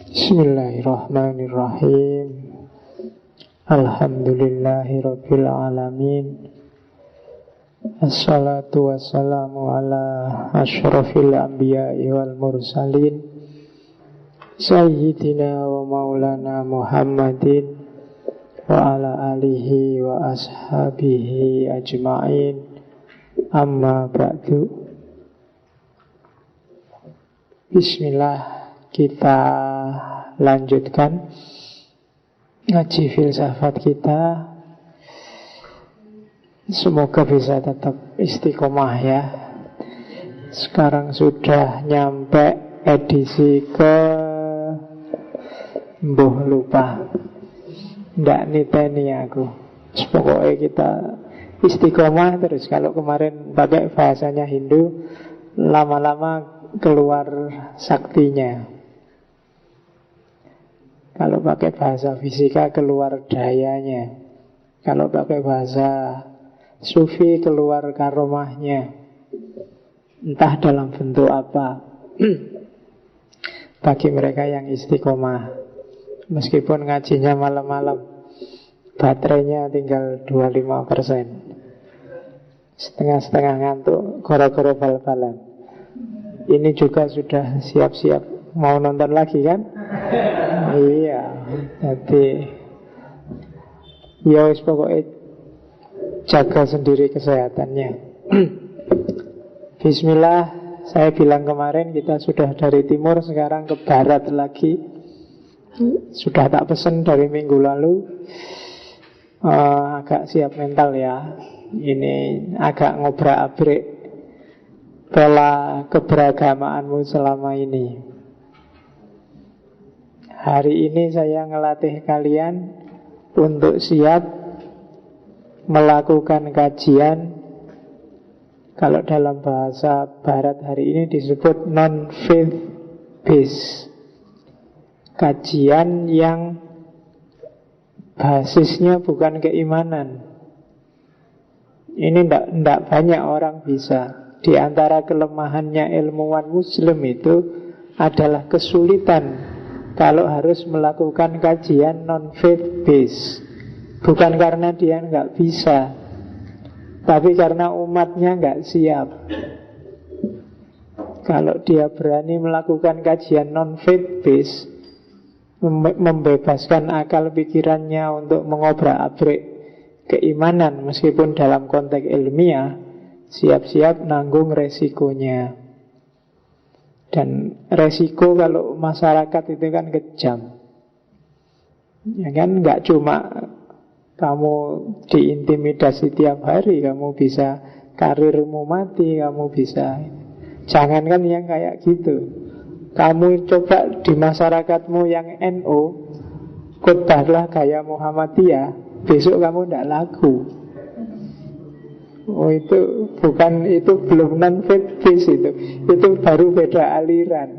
Bismillahirrahmanirrahim. Alhamdulillahirabbil alamin. Assalatu wassalamu ala asyrafil anbiya'i wal mursalin Sayyidina wa maulana Muhammadin wa ala alihi wa ashabihi ajma'in. Amma ba'du. Bismillah, kita lanjutkan ngaji filsafat kita. Semoga bisa tetap istiqomah ya. Sekarang sudah nyampe edisi ke lupa. Nggak niteni aku. Pokoknya kita istiqomah terus. Kalau kemarin pakai bahasanya Hindu, lama-lama keluar saktinya. Kalau pakai bahasa fisika keluar dayanya. Kalau pakai bahasa sufi keluar karomahnya. Entah dalam bentuk apa. Bagi mereka yang istiqomah, meskipun ngajinya malam-malam, baterainya tinggal 25%. Setengah-setengah ngantuk, goro-goro bal-balan. Ini juga sudah siap-siap mau nonton lagi kan? Iya. Jadi ya wis pokoknya jaga sendiri kesehatannya. Bismillah. Saya bilang kemarin kita sudah dari timur, sekarang ke barat lagi. Sudah tak pesen dari minggu lalu. Agak siap mental ya. Ini agak ngobrak-abrik pola keberagamaanmu selama ini. Hari ini saya ngelatih kalian untuk siap melakukan kajian. Kalau dalam bahasa barat hari ini disebut non-faith based. Kajian yang basisnya bukan keimanan. Ini tidak banyak orang bisa. Di antara kelemahannya ilmuwan muslim itu adalah kesulitan kalau harus melakukan kajian non-faith based. Bukan karena dia nggak bisa, tapi karena umatnya nggak siap. Kalau dia berani melakukan kajian non-faith based, membebaskan akal pikirannya untuk mengobrak-abrik keimanan meskipun dalam konteks ilmiah, siap-siap nanggung resikonya. Dan resiko kalau masyarakat itu kan kejam. Ya kan, nggak cuma kamu diintimidasi tiap hari, kamu bisa karirmu mati, kamu bisa. Jangankan yang kayak gitu. Kamu coba di masyarakatmu yang NU, khotbahlah gaya Muhammadiyah, besok kamu tidak laku. Oh itu bukan, itu belum non-faith based itu baru beda aliran.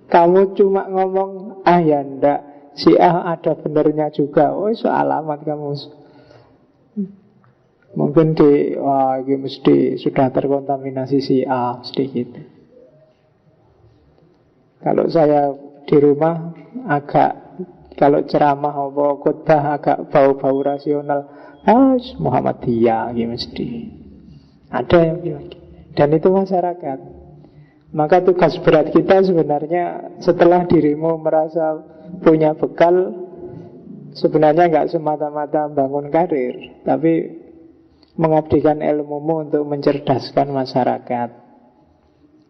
Kamu cuma ngomong, ya ndak, si A ada benernya juga. Oh itu alamat kamu. Mungkin ini mesti sudah terkontaminasi si A, mesti gitu. Kalau saya di rumah agak, kalau ceramah apa khotbah agak bau-bau rasional, Muhammadiyah gitu mesti. Ada yang bilang. Dan itu masyarakat. Maka tugas berat kita sebenarnya setelah dirimu merasa punya bekal, sebenarnya nggak semata-mata bangun karir, tapi mengabdikan ilmumu untuk mencerdaskan masyarakat.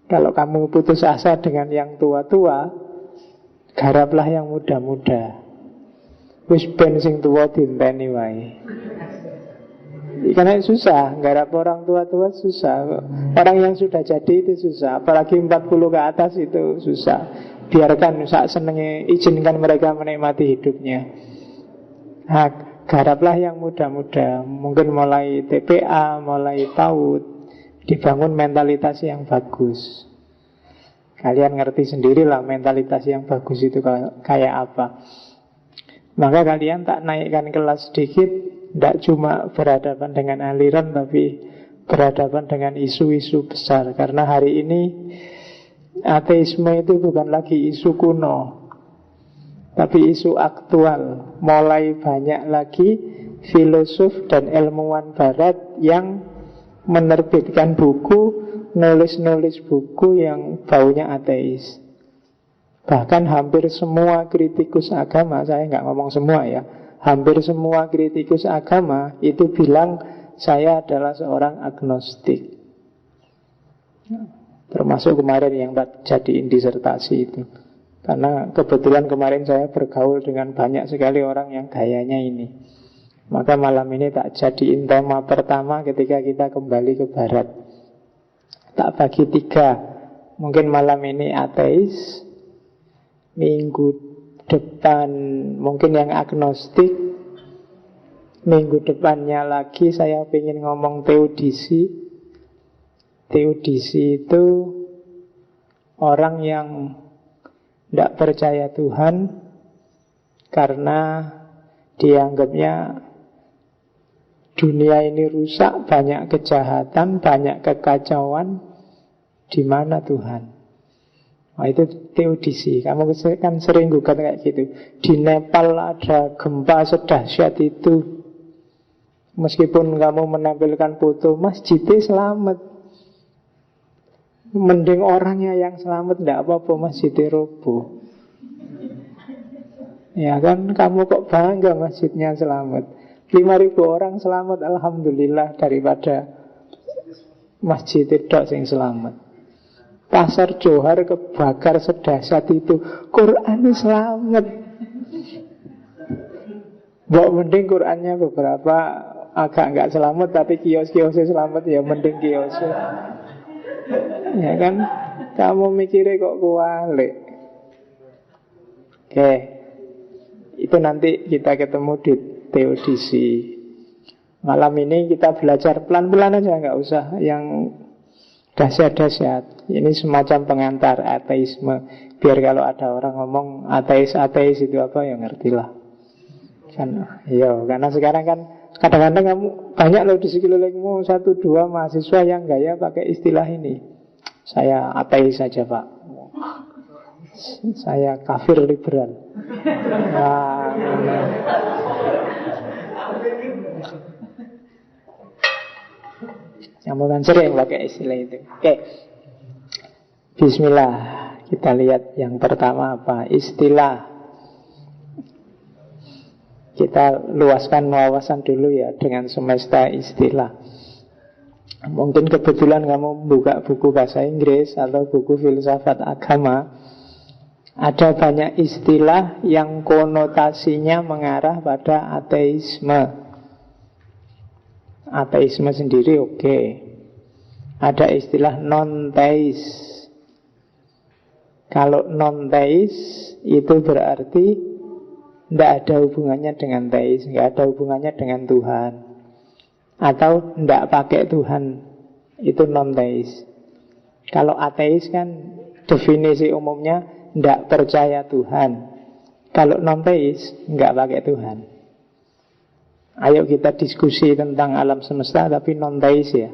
Kalau kamu putus asa dengan yang tua-tua, garaplah yang muda-muda. Wis ben sing tuwa dinteni wae. Karena susah, garap orang tua-tua susah. Orang yang sudah jadi itu susah, apalagi 40 ke atas itu susah. Biarkan sak senengnya, izinkan mereka menikmati hidupnya. Nah, garaplah yang muda-muda. Mungkin mulai TPA, mulai PAUD, dibangun mentalitas yang bagus. Kalian ngerti sendirilah mentalitas yang bagus itu kayak apa. Maka kalian tak naikkan kelas sedikit, tidak cuma berhadapan dengan aliran, tapi berhadapan dengan isu-isu besar. Karena hari ini ateisme itu bukan lagi isu kuno, tapi isu aktual. Mulai banyak lagi filosof dan ilmuwan barat yang menerbitkan buku, nulis-nulis buku yang baunya ateis. Bahkan hampir semua kritikus agama, saya nggak ngomong semua ya, hampir semua kritikus agama itu bilang saya adalah seorang agnostik. Termasuk kemarin yang tak jadiin disertasi itu. Karena kebetulan kemarin saya bergaul dengan banyak sekali orang yang gayanya ini. Maka malam ini tak jadiin tema pertama ketika kita kembali ke barat. Tak bagi 3. Mungkin malam ini ateis, minggu depan mungkin yang agnostik, minggu depannya lagi saya ingin ngomong teodisi. Teodisi itu orang yang tidak percaya Tuhan karena dianggapnya dunia ini rusak, banyak kejahatan, banyak kekacauan. Di mana Tuhan? Nah, itu teodisi. Kamu kan sering gugat kayak gitu. Di Nepal ada gempa sedahsyat itu. Meskipun kamu menampilkan foto, masjidnya selamat. Mending orangnya yang selamat, tidak apa-apa masjidnya roboh. Ya kan, kamu kok bangga masjidnya selamat. 5.000 orang selamat, alhamdulillah, daripada masjid tidak sing selamat. Pasar Johar kebakar sedahsyat itu, Quran selamat. Mbok mending Qurannya beberapa agak nggak selamat, tapi kios-kiosnya selamat, ya mending kiosnya. Ya kan, kamu mikirnya kok kualik. Oke, itu nanti kita ketemu di teodisi. Malam ini kita belajar pelan-pelan aja, nggak usah yang dahsyat-dahsyat. Ini semacam pengantar ateisme. Biar kalau ada orang ngomong ateis-ateis itu apa, ya ngertilah. Kan, iya, karena sekarang kan kadang-kadang kamu banyak loh di sekelilingmu 1-2 mahasiswa yang gaya pakai istilah ini. Saya ateis saja Pak. Saya kafir liberal. Nah, kamu kan sering pakai istilah itu. Oke, bismillah. Kita lihat yang pertama apa? Istilah. Kita luaskan wawasan dulu ya dengan semesta istilah. Mungkin kebetulan kamu buka buku bahasa Inggris atau buku filsafat agama, ada banyak istilah yang konotasinya mengarah pada ateisme. Ateisme sendiri oke. Ada istilah non-teis. Kalau non-teis itu berarti tidak ada hubungannya dengan teis, tidak ada hubungannya dengan Tuhan, atau tidak pakai Tuhan, itu non-teis. Kalau ateis kan definisi umumnya tidak percaya Tuhan. Kalau non-teis tidak pakai Tuhan. Ayo kita diskusi tentang alam semesta tapi non-teis ya.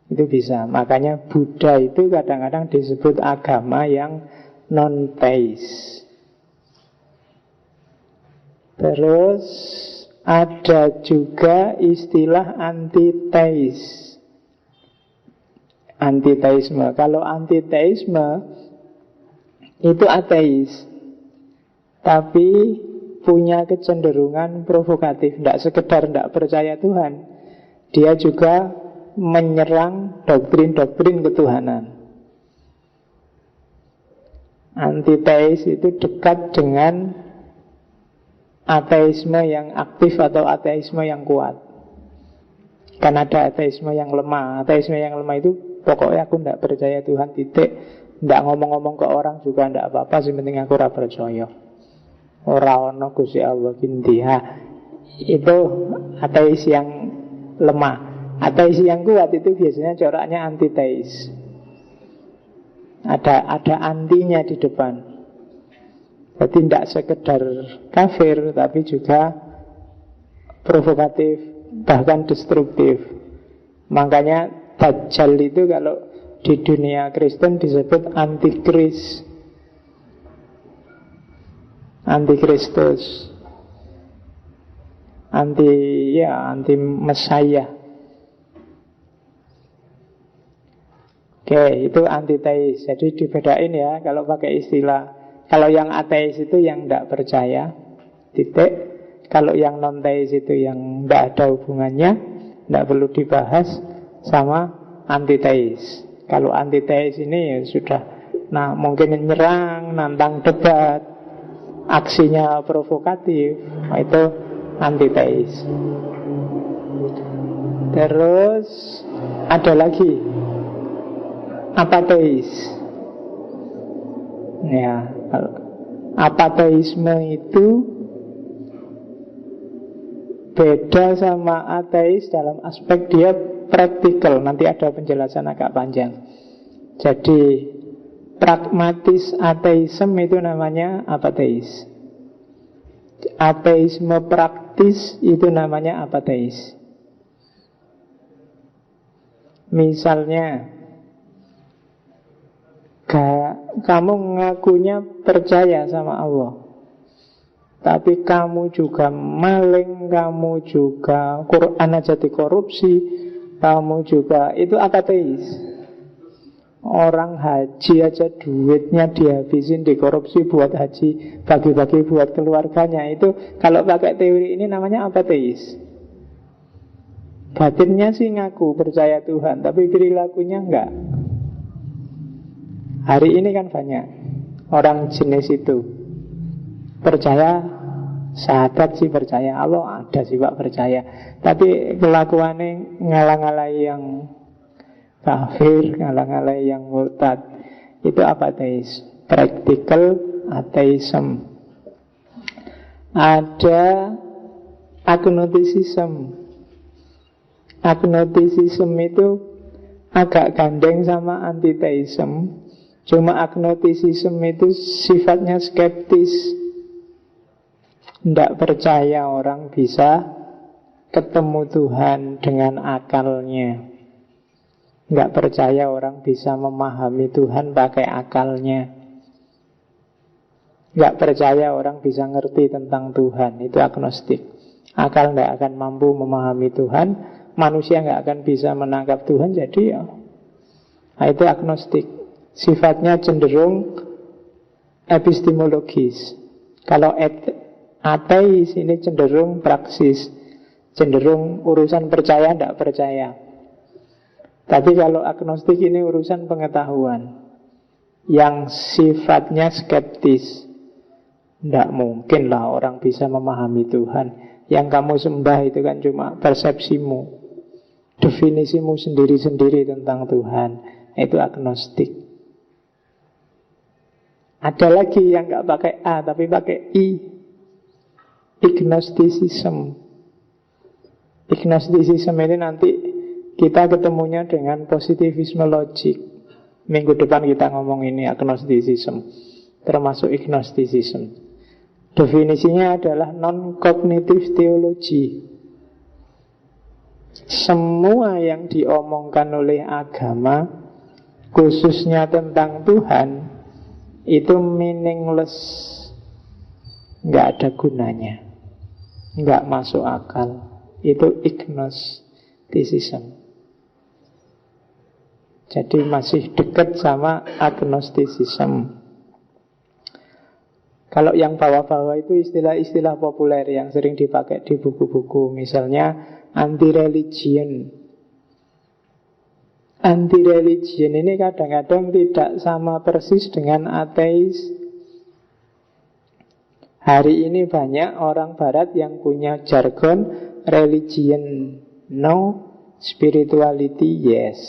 Itu bisa. Makanya Buddha itu kadang-kadang disebut agama yang non-teis. Terus ada juga istilah antiteis. Antiteisme. Kalau antiteisme itu ateis, tapi punya kecenderungan provokatif. Tidak sekedar tidak percaya Tuhan, dia juga menyerang doktrin-doktrin ketuhanan. Antiteis itu dekat dengan ateisme yang aktif atau ateisme yang kuat. Kan ada ateisme yang lemah. Ateisme yang lemah itu pokoknya aku tidak percaya Tuhan, titik. Tidak ngomong-ngomong ke orang juga tidak apa-apa, sih penting aku ora percaya. Ora ono Gusti Allah kindiha. Itu ateis yang lemah. Ateis yang kuat itu biasanya coraknya antiteis. Ada antinya di depan. Jadi tidak sekedar kafir, tapi juga provokatif, bahkan destruktif. Makanya Dajjal itu kalau di dunia Kristen disebut antikris, antikristus, anti Mesaya. Oke, itu antiteis. Jadi dibedain ya kalau pakai istilah. Kalau yang ateis itu yang tidak percaya, titik. Kalau yang non-teis itu yang tidak ada hubungannya, tidak perlu dibahas, sama antiteis. Kalau antiteis ini ya sudah, nah mungkin nyerang, nantang debat, aksinya provokatif, itu antiteis. Terus ada lagi apateis. Ya, apateisme itu beda sama ateis dalam aspek dia praktikal. Nanti ada penjelasan agak panjang. Jadi pragmatis ateisme itu namanya apateis. Ateisme praktis itu namanya apateis. Misalnya kamu ngakunya percaya sama Allah, tapi kamu juga maling, kamu juga Quran aja dikorupsi, kamu juga, itu apateis. Orang haji aja duitnya dihabisin, dikorupsi buat haji, bagi-bagi buat keluarganya. Itu kalau pakai teori ini namanya apateis. Batinnya sih ngaku percaya Tuhan, tapi perilakunya enggak. Hari ini kan banyak orang jenis itu. Percaya, sahabat sih percaya, Allah ada sih Pak percaya, tapi kelakuannya ngalang-ngalai yang kafir, ngalang-ngalai yang murtad. Itu apateis, practical atheism. Ada agnosticism. Agnosticism itu agak gandeng sama antiteism. Cuma agnosticism itu sifatnya skeptis, tidak percaya orang bisa ketemu Tuhan dengan akalnya, tidak percaya orang bisa memahami Tuhan pakai akalnya, tidak percaya orang bisa ngerti tentang Tuhan. Itu agnostik. Akal tidak akan mampu memahami Tuhan, manusia tidak akan bisa menangkap Tuhan. Jadi ya, nah itu agnostik. Sifatnya cenderung epistemologis. Kalau ateis ini cenderung praksis, cenderung urusan percaya tidak percaya. Tapi kalau agnostik ini urusan pengetahuan yang sifatnya skeptis. Tidak mungkin lah orang bisa memahami Tuhan. Yang kamu sembah itu kan cuma persepsimu, definisimu sendiri-sendiri tentang Tuhan. Itu agnostik. Ada lagi yang nggak pakai A tapi pakai I, ignosticism. Ignosticism ini nanti kita ketemunya dengan positivisme logik. Minggu depan kita ngomong ini agnosticism, termasuk ignosticism. Definisinya adalah non-cognitive theology. Semua yang diomongkan oleh agama, khususnya tentang Tuhan, itu meaningless, nggak ada gunanya, nggak masuk akal. Itu ignosticism. Jadi masih dekat sama agnosticism. Kalau yang bawah-bawah itu istilah-istilah populer yang sering dipakai di buku-buku. Misalnya anti-religion. Anti-religion ini kadang-kadang tidak sama persis dengan ateis. Hari ini banyak orang barat yang punya jargon religion no, spirituality yes.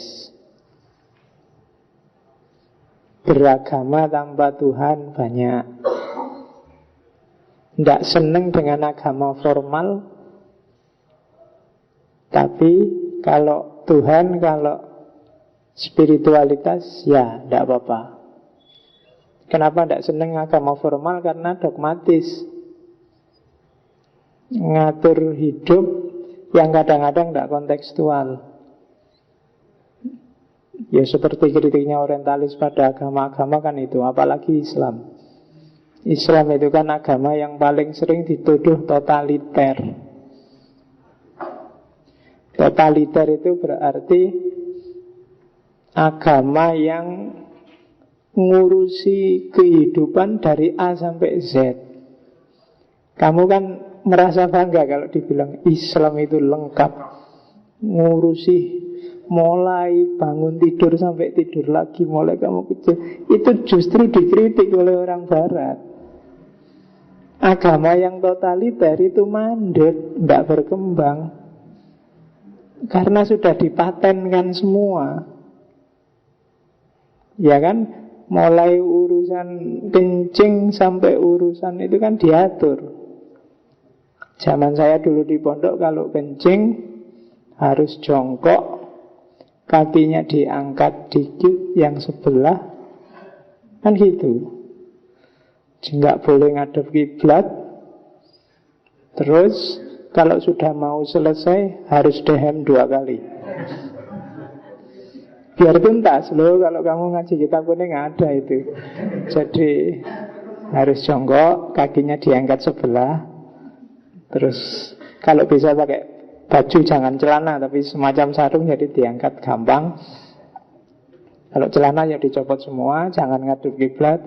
Beragama tanpa Tuhan banyak. Tidak seneng dengan agama formal, tapi kalau Tuhan, kalau spiritualitas, ya tidak apa-apa. Kenapa tidak seneng agama formal? Karena dogmatis, ngatur hidup yang kadang-kadang tidak kontekstual. Ya seperti kritiknya orientalis pada agama-agama kan itu. Apalagi Islam. Islam itu kan agama yang paling sering dituduh totaliter. Totaliter itu berarti agama yang ngurusi kehidupan dari A sampai Z. Kamu kan merasa bangga kalau dibilang Islam itu lengkap, ngurusi mulai bangun tidur sampai tidur lagi, mulai kamu kecil. Itu justru dikritik oleh orang Barat. Agama yang totaliter itu mandek, tidak berkembang, karena sudah dipatenkan semua. Ya kan? Mulai urusan kencing sampai urusan itu kan diatur. Zaman saya dulu di pondok, kalau kencing harus jongkok, kakinya diangkat dikit yang sebelah, kan gitu. Nggak boleh ngadep kiblat. Terus kalau sudah mau selesai harus dehem 2 kali. Biar tuntas loh, kalau kamu ngaji kitab kuning ada itu. Jadi harus jongkok, kakinya diangkat sebelah. Terus kalau bisa pakai baju, jangan celana, tapi semacam sarung, jadi diangkat gampang. Kalau celana ya dicopot semua, jangan ngadep kiblat.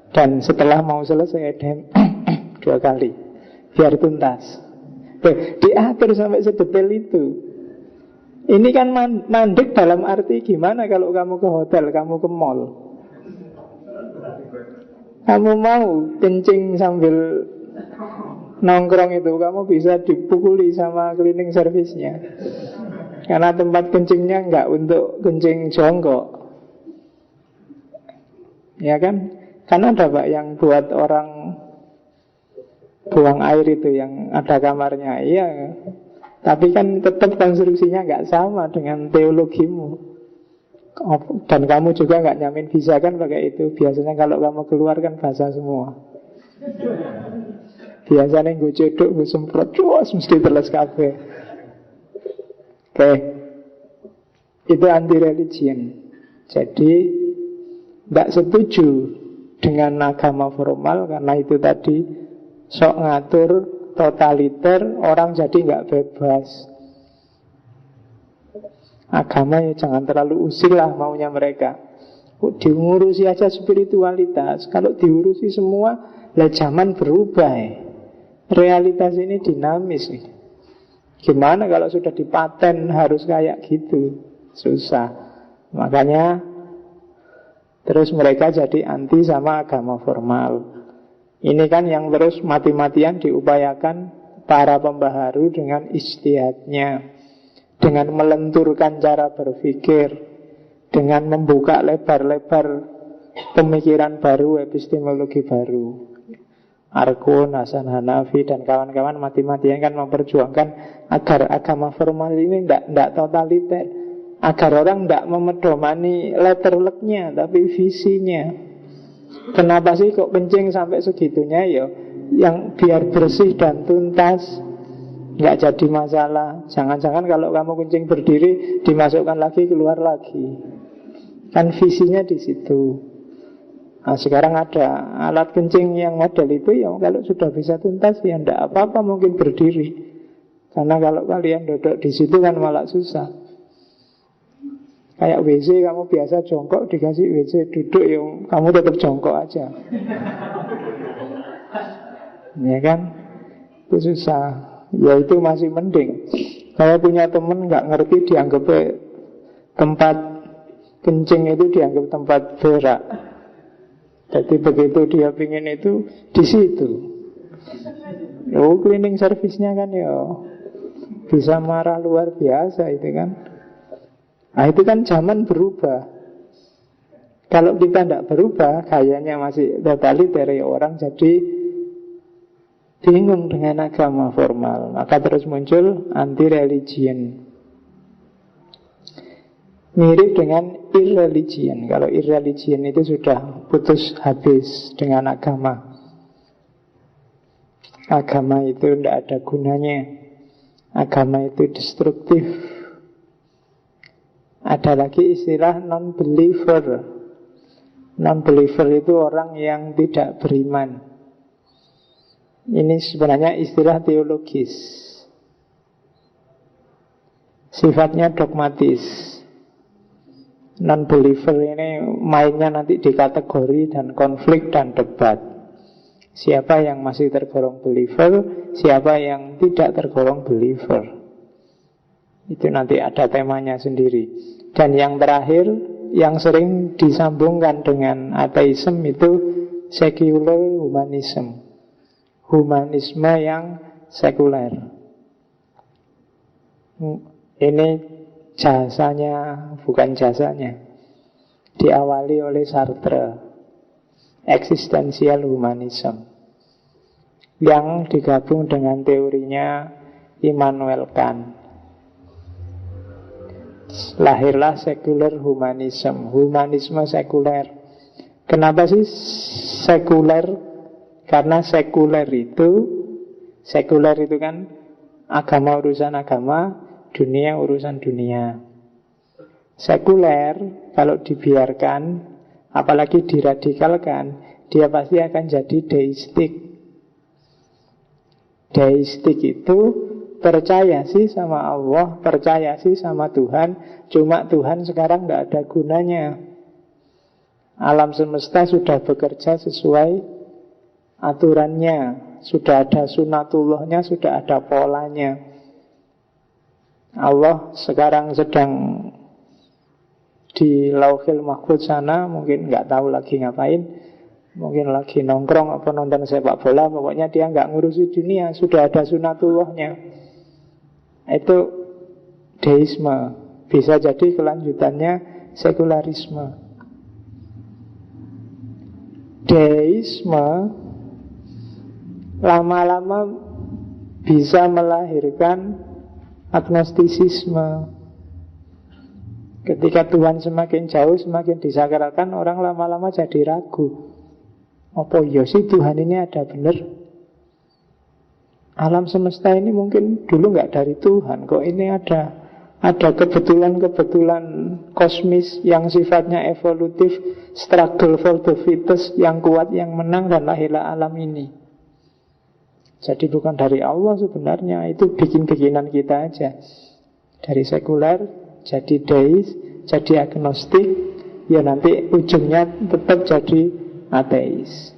Dan setelah mau selesai dehem 2 kali, biar tuntas. Diatur sampai sedetail itu. Ini kan mandek dalam arti gimana kalau kamu ke hotel, kamu ke mall, kamu mau kencing sambil nongkrong itu, kamu bisa dipukuli sama cleaning service-nya. Karena tempat kencingnya enggak untuk kencing jongkok. Ya kan? Karena ada Pak yang buat orang buang air itu yang ada kamarnya. Iya, tapi kan tetap konstruksinya nggak sama dengan teologimu. Dan kamu juga nggak nyamin bisa kan pakai itu. Biasanya kalau kamu keluar kan basah semua. Biasanya gue cedok, gue semprot, cuas mesti teles kafe. Oke. Itu anti religion. Jadi nggak setuju dengan agama formal, karena itu tadi sok ngatur, totaliter, orang jadi nggak bebas. Agama ya jangan terlalu usil lah maunya mereka. Diurusi aja spiritualitas. Kalau diurusi semua, lah zaman berubah ya. Realitas ini dinamis nih. Gimana kalau sudah dipaten harus kayak gitu? Susah. Makanya terus mereka jadi anti sama agama formal. Ini kan yang terus mati-matian diupayakan para pembaharu dengan ijtihadnya, dengan melenturkan cara berpikir, dengan membuka lebar-lebar pemikiran baru, epistemologi baru. Arkun, Hasan Hanafi dan kawan-kawan mati-matian kan memperjuangkan agar agama formal ini tidak totaliter, agar orang tidak memedomani letterleknya tapi visinya. Kenapa sih kok kencing sampai segitunya ya? Yang biar bersih dan tuntas, nggak jadi masalah. Jangan-jangan kalau kamu kencing berdiri dimasukkan lagi, keluar lagi. Kan visinya di situ. Nah, sekarang ada alat kencing yang model itu, ya kalau sudah bisa tuntas ya ndak apa-apa mungkin berdiri. Karena kalau kalian duduk di situ kan malah susah. Kayak WC, kamu biasa jongkok, dikasih WC duduk, ya kamu tetap jongkok aja. Ya kan? Itu susah. Ya itu masih mending. Saya punya temen gak ngerti, dianggap tempat kencing itu dianggap tempat berak. Jadi begitu dia pingin itu di situ. Oh, cleaning service-nya kan ya bisa marah luar biasa itu kan. Nah itu kan zaman berubah. Kalau kita tidak berubah, kayaknya masih totaliter, ya orang jadi bingung dengan agama formal. Maka terus muncul anti-religion. Mirip dengan irreligion. Kalau irreligion itu sudah putus habis dengan agama. Agama itu tidak ada gunanya. Agama itu destruktif. Ada lagi istilah non-believer. Non-believer itu orang yang tidak beriman. Ini sebenarnya istilah teologis, sifatnya dogmatis. Non-believer ini mainnya nanti di kategori dan konflik dan debat. Siapa yang masih tergolong believer, siapa yang tidak tergolong believer. Itu nanti ada temanya sendiri. Dan yang terakhir, yang sering disambungkan dengan ateisme itu secular humanism. Humanisme yang sekuler. Ini jasanya, bukan jasanya. Diawali oleh Sartre, existential humanism, yang digabung dengan teorinya Immanuel Kant. Lahirlah secular humanism, humanisme sekuler. Kenapa sih sekuler? Karena sekuler itu kan agama urusan agama, dunia urusan dunia. Sekuler kalau dibiarkan, apalagi diradikalkan, dia pasti akan jadi deistik. Deistik itu percaya sih sama Allah, percaya sih sama Tuhan, cuma Tuhan sekarang tidak ada gunanya. Alam semesta sudah bekerja sesuai aturannya, sudah ada sunatullahnya, sudah ada polanya. Allah sekarang sedang di Lauhil Mahfuz sana, mungkin nggak tahu lagi ngapain, mungkin lagi nongkrong apa nonton sepak bola, pokoknya dia nggak ngurusi dunia, sudah ada sunatullahnya. Itu deisme. Bisa jadi kelanjutannya sekularisme. Deisme lama-lama bisa melahirkan agnostisisme. Ketika Tuhan semakin jauh, semakin disakralkan, orang lama-lama jadi ragu. Apa ya sih Tuhan ini ada benar? Alam semesta ini mungkin dulu nggak dari Tuhan, kok ini ada kebetulan-kebetulan kosmis yang sifatnya evolutif, struggle for the fittest, yang kuat yang menang, dan lahirlah alam ini. Jadi bukan dari Allah sebenarnya, itu bikin-bikinan kita aja. Dari sekuler jadi deis, jadi agnostik, ya nanti ujungnya tetap jadi ateis.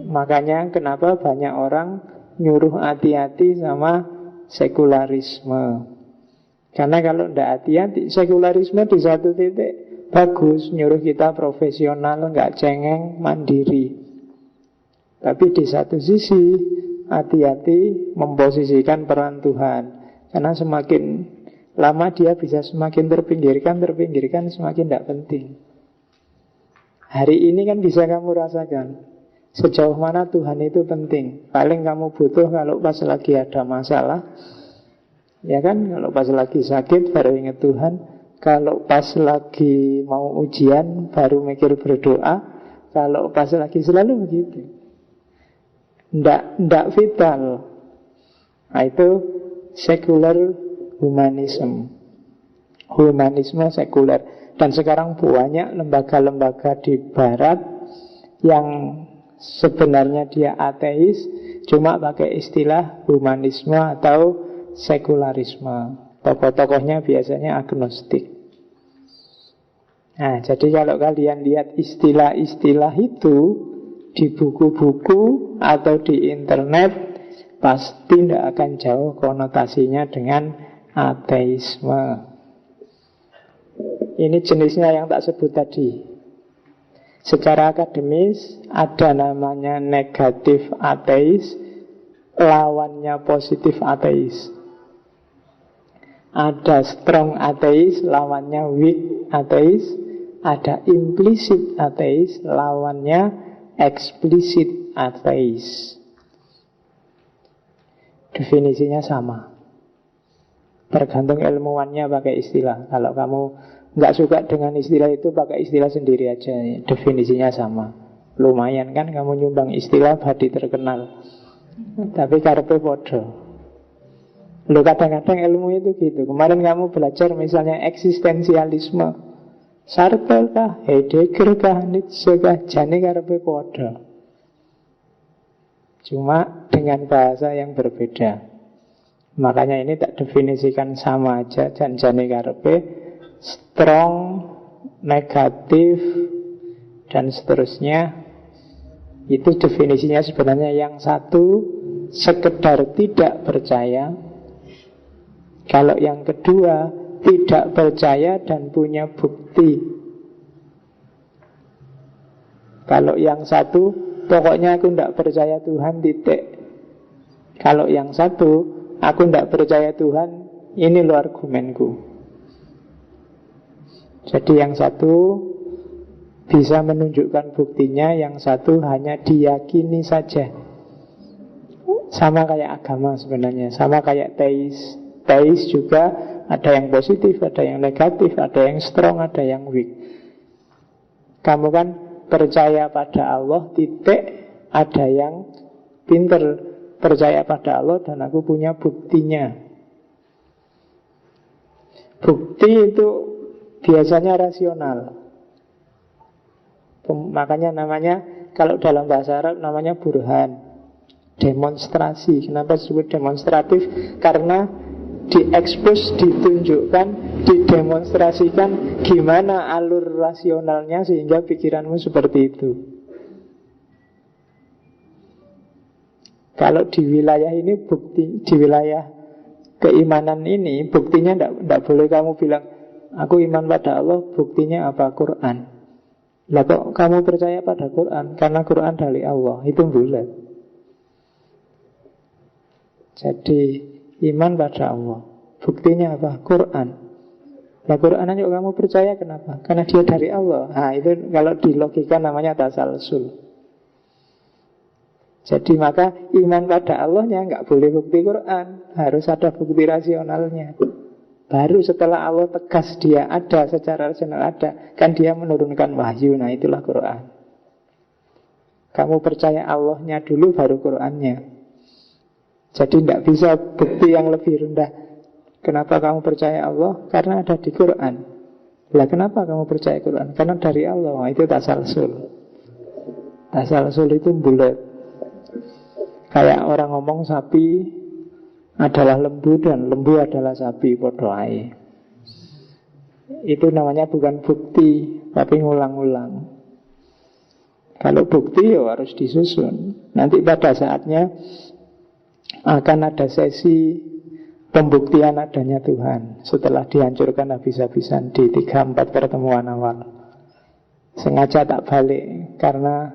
Makanya kenapa banyak orang nyuruh hati-hati sama sekularisme. Karena kalau tidak hati-hati, sekularisme di satu titik bagus, nyuruh kita profesional, nggak cengeng, mandiri. Tapi di satu sisi hati-hati memposisikan peran Tuhan. Karena semakin lama dia bisa semakin terpinggirkan, semakin tidak penting. Hari ini kan bisa kamu rasakan sejauh mana Tuhan itu penting. Paling kamu butuh kalau pas lagi ada masalah, ya kan, kalau pas lagi sakit baru ingat Tuhan. Kalau pas lagi mau ujian baru mikir berdoa. Kalau pas lagi selalu begitu. Ndak vital. Nah itu secular humanism, humanisme sekuler. Dan sekarang banyak lembaga-lembaga di barat yang sebenarnya dia ateis, cuma pakai istilah humanisme atau sekularisme. Tokoh-tokohnya biasanya agnostik. Nah, jadi kalau kalian lihat istilah-istilah itu di buku-buku atau di internet, pasti tidak akan jauh konotasinya dengan ateisme. Ini jenisnya yang tak sebut tadi. Secara akademis ada namanya negatif ateis, lawannya positif ateis. Ada strong ateis, lawannya weak ateis. Ada implicit ateis, lawannya explicit ateis. Definisinya sama, tergantung ilmuwannya pakai istilah. Kalau kamu nggak suka dengan istilah itu, pakai istilah sendiri aja. Definisinya sama. Lumayan kan kamu nyumbang istilah badi terkenal. Tapi karepe podo. Loh, kadang-kadang ilmu itu gitu. Kemarin kamu belajar misalnya eksistensialisme, Sartre kah, Heidegger kah, Nietzsche kah, jane karepe padha. Cuma dengan bahasa yang berbeda. Makanya ini tak definisikan sama aja, jan-jane karepe strong, negatif, dan seterusnya. Itu definisinya sebenarnya. Yang satu sekedar tidak percaya. Kalau yang kedua tidak percaya dan punya bukti. Kalau yang satu pokoknya aku tidak percaya Tuhan, titik. Kalau yang satu aku tidak percaya Tuhan, ini loh argumenku. Jadi yang satu bisa menunjukkan buktinya, yang satu hanya diyakini saja. Sama kayak agama sebenarnya, sama kayak teis. Teis juga ada yang positif, ada yang negatif, ada yang strong, ada yang weak. Kamu kan percaya pada Allah, titik. Ada yang pinter, percaya pada Allah dan aku punya buktinya. Bukti itu biasanya rasional. Makanya namanya, kalau dalam bahasa Arab namanya burhan, demonstrasi. Kenapa disebut demonstratif? Karena diekspos, ditunjukkan, didemonstrasikan gimana alur rasionalnya sehingga pikiranmu seperti itu. Kalau di wilayah ini bukti, di wilayah keimanan ini buktinya tidak boleh kamu bilang aku iman pada Allah, buktinya apa? Quran. Lah kok kamu percaya pada Quran? Karena Quran dari Allah. Itu bulat. Jadi iman pada Allah, buktinya apa? Quran. Nah, Quran aja kamu percaya, kenapa? Karena dia dari Allah. Nah, itu kalau di logika namanya tasalsul. Jadi maka iman pada Allahnya nggak boleh bukti Quran, harus ada bukti rasionalnya. Baru setelah Allah tegas dia ada, secara rasional ada, kan dia menurunkan wahyu. Nah, itulah Quran. Kamu percaya Allahnya dulu, baru Qurannya. Jadi tidak bisa bukti yang lebih rendah. Kenapa kamu percaya Allah? Karena ada di Quran. Lah kenapa kamu percaya Quran? Karena dari Allah. Nah, itu tasalsul. Tasalsul itu bulat. Kayak orang ngomong sapi adalah lembu dan lembu adalah sapi, podo ae. Itu namanya bukan bukti, tapi ngulang-ulang. Kalau bukti ya harus disusun. Nanti pada saatnya akan ada sesi pembuktian adanya Tuhan setelah dihancurkan habis-habisan di 3-4 pertemuan awal. Sengaja tak balik karena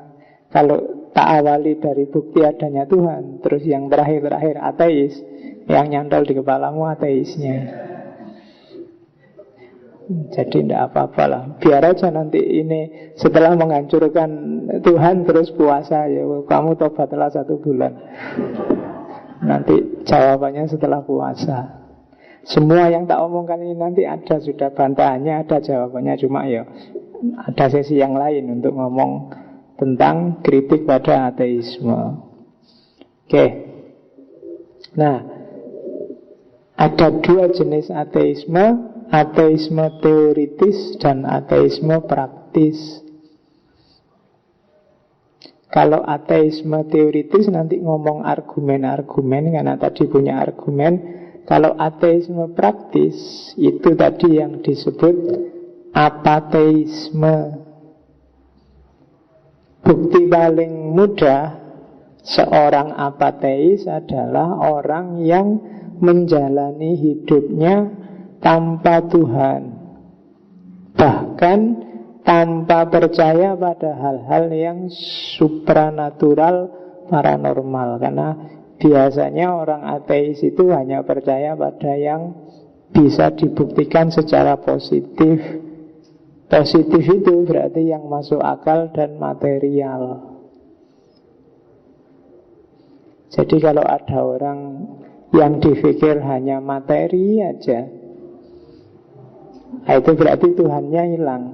kalau tak awali dari bukti adanya Tuhan, terus yang terakhir-terakhir ateis, yang nyantol di kepalamu ateisnya. Jadi tidak apa-apa lah. Biar aja nanti ini setelah menghancurkan Tuhan terus puasa, ya kamu tobatlah 1 bulan. Nanti jawabannya setelah puasa. Semua yang tak omongkan ini nanti ada sudah bantahannya, ada jawabannya. Cuma ya ada sesi yang lain untuk ngomong tentang kritik pada ateisme. Oke. Nah, ada 2 jenis ateisme, ateisme teoritis dan ateisme praktis. Kalau ateisme teoritis nanti ngomong argumen-argumen, karena tadi punya argumen. Kalau ateisme praktis, itu tadi yang disebut apateisme. Bukti paling mudah seorang apateis adalah orang yang menjalani hidupnya tanpa Tuhan, bahkan tanpa percaya pada hal-hal yang supranatural, paranormal. Karena biasanya orang ateis itu hanya percaya pada yang bisa dibuktikan secara positif. Positif itu berarti yang masuk akal dan material. Jadi kalau ada orang yang dipikir hanya materi aja, itu berarti Tuhannya hilang.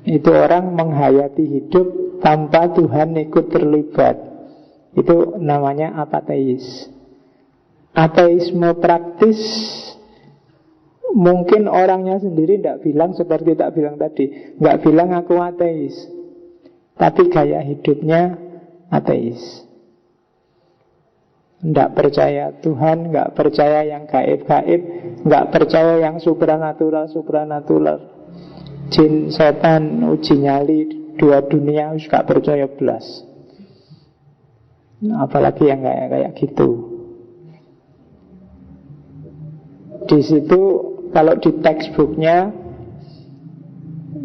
Itu orang menghayati hidup tanpa Tuhan ikut terlibat. Itu namanya apateis. Ateisme praktis, mungkin orangnya sendiri tidak bilang seperti tak bilang tadi, nggak bilang aku ateis, tapi gaya hidupnya ateis. Tidak percaya Tuhan, nggak percaya yang gaib-gaib, nggak percaya yang supranatural, jin, setan, uji nyali, dua dunia, nggak percaya belas. Apalagi yang kayak gitu. Di situ kalau di textbooknya,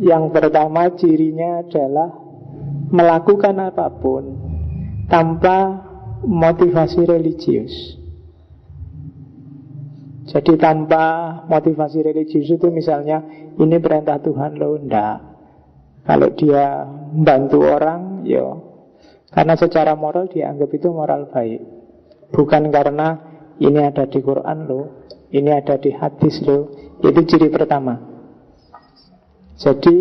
yang pertama cirinya adalah melakukan apapun tanpa motivasi religius. Jadi tanpa motivasi religius itu misalnya ini perintah Tuhan loh, enggak. Kalau dia membantu orang, ya karena secara moral dianggap itu moral baik. Bukan karena ini ada di Quran loh, ini ada di hadis loh. Itu ciri pertama. Jadi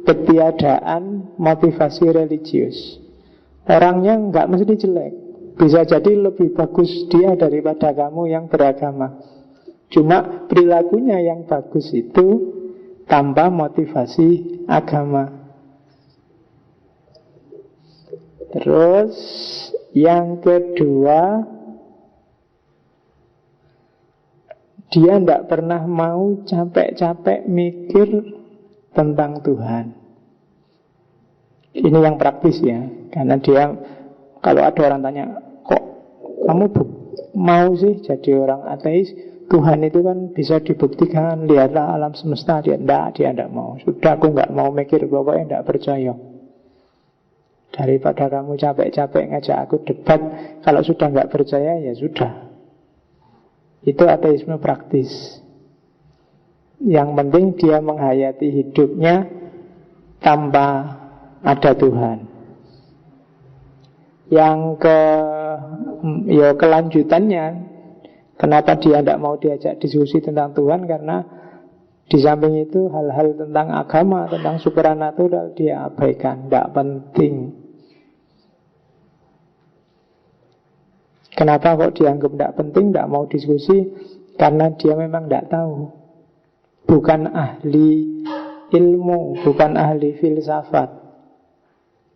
ketiadaan motivasi religius. Orangnya enggak mesti jelek, bisa jadi lebih bagus dia daripada kamu yang beragama. Cuma perilakunya yang bagus itu tanpa motivasi agama. Terus yang kedua, dia tidak pernah mau capek-capek mikir tentang Tuhan. Ini yang praktis ya. Karena dia, kalau ada orang tanya, kok kamu mau sih jadi orang ateis? Tuhan itu kan bisa dibuktikan, lihatlah alam semesta. Dia tidak mau. Sudah, aku nggak mau mikir, pokoknya tidak percaya. Daripada kamu capek-capek ngajak aku debat, kalau sudah nggak percaya ya sudah. Itu ateisme praktis. Yang penting dia menghayati hidupnya tanpa ada Tuhan. Yang kelanjutannya, kenapa dia tidak mau diajak diskusi tentang Tuhan? Karena di samping itu hal-hal tentang agama, tentang supranatural dia abaikan, tidak penting. Kenapa kok dianggap tidak penting, tidak mau diskusi? Karena dia memang tidak tahu. Bukan ahli ilmu, bukan ahli filsafat.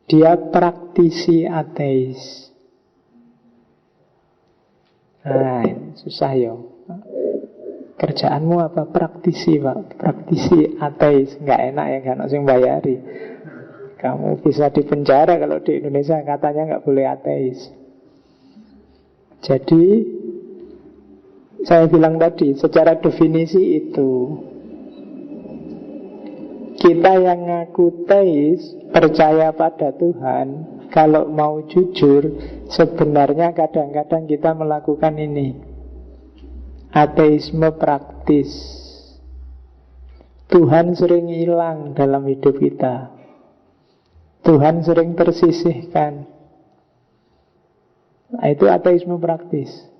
Dia praktisi ateis. Nah, susah ya. Kerjaanmu apa? Praktisi, Pak. Praktisi ateis. Nggak enak ya, kan harus bayari. Kamu bisa dipenjara kalau di Indonesia katanya nggak boleh ateis. Jadi saya bilang tadi, secara definisi itu, kita yang ngaku teis, percaya pada Tuhan, kalau mau jujur, sebenarnya kadang-kadang kita melakukan ini, ateisme praktis. Tuhan sering hilang dalam hidup kita. Tuhan sering tersisihkan. Nah, itu ateisme praktis.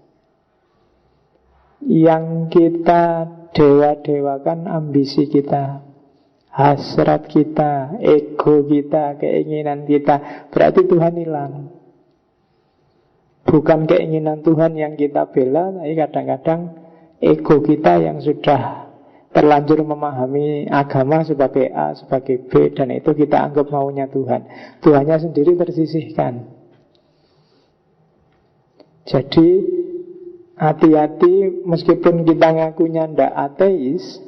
Yang kita dewa-dewakan ambisi kita, hasrat kita, ego kita, keinginan kita. Berarti Tuhan hilang. Bukan keinginan Tuhan yang kita bela, tapi kadang-kadang ego kita yang sudah terlanjur memahami agama sebagai A, sebagai B, dan itu kita anggap maunya Tuhan. Tuhannya sendiri tersisihkan. Jadi hati-hati, meskipun kita ngakunya ndak ateis,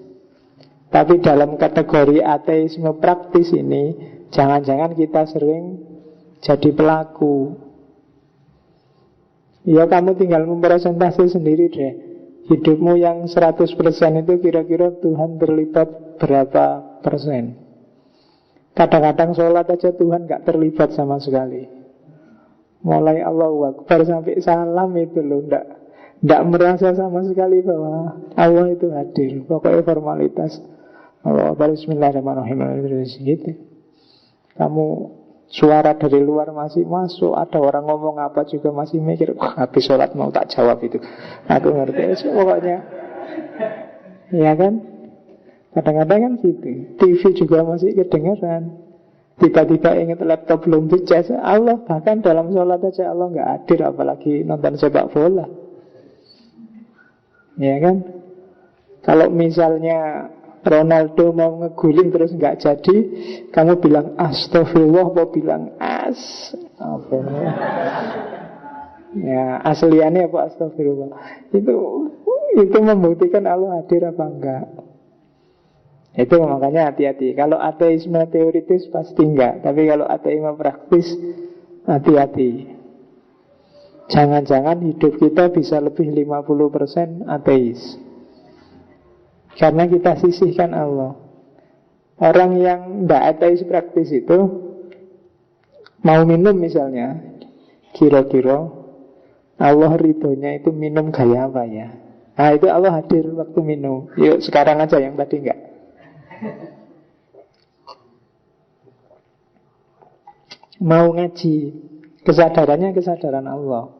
tapi dalam kategori ateisme praktis ini, jangan-jangan kita sering jadi pelaku. Ya kamu tinggal mempresentasi sendiri deh. Hidupmu yang 100% itu kira-kira Tuhan terlibat berapa persen? Kadang-kadang sholat aja Tuhan gak terlibat sama sekali. Mulai Allahu Akbar sampai salam itu loh, ndak merasa sama sekali bahwa Allah itu hadir. Pokoknya formalitas. Allahu Akbar, Bismillahirrahmanirrahim, gitu. Kamu suara dari luar masih masuk, ada orang ngomong apa juga masih mikir, habis sholat mau tak jawab itu. Aku ngerti, pokoknya. Ya kan? Kadang-kadang kan gitu. TV juga masih kedengeran. Tiba-tiba ingat laptop belum dicas. Allah bahkan dalam sholat aja Allah nggak hadir, apalagi nonton sepak bola. Ya kan? Kalau misalnya Ronaldo mau ngeguling terus nggak jadi, kamu bilang astagfirullah atau bilang apa ya? Ya, asliannya apa astagfirullah? Itu membuktikan Allah hadir apa enggak? Itu makanya hati-hati. Kalau ateisme teoritis pasti enggak, tapi kalau ateisme praktis hati-hati. Jangan-jangan hidup kita bisa lebih 50% ateis. Karena kita sisihkan Allah. Orang yang enggak ateis praktis itu mau minum misalnya, kira-kira Allah ridhonya itu minum gaya apa ya? Nah itu Allah hadir waktu minum. Yuk sekarang aja, yang tadi enggak. Mau ngaji, kesadarannya kesadaran Allah.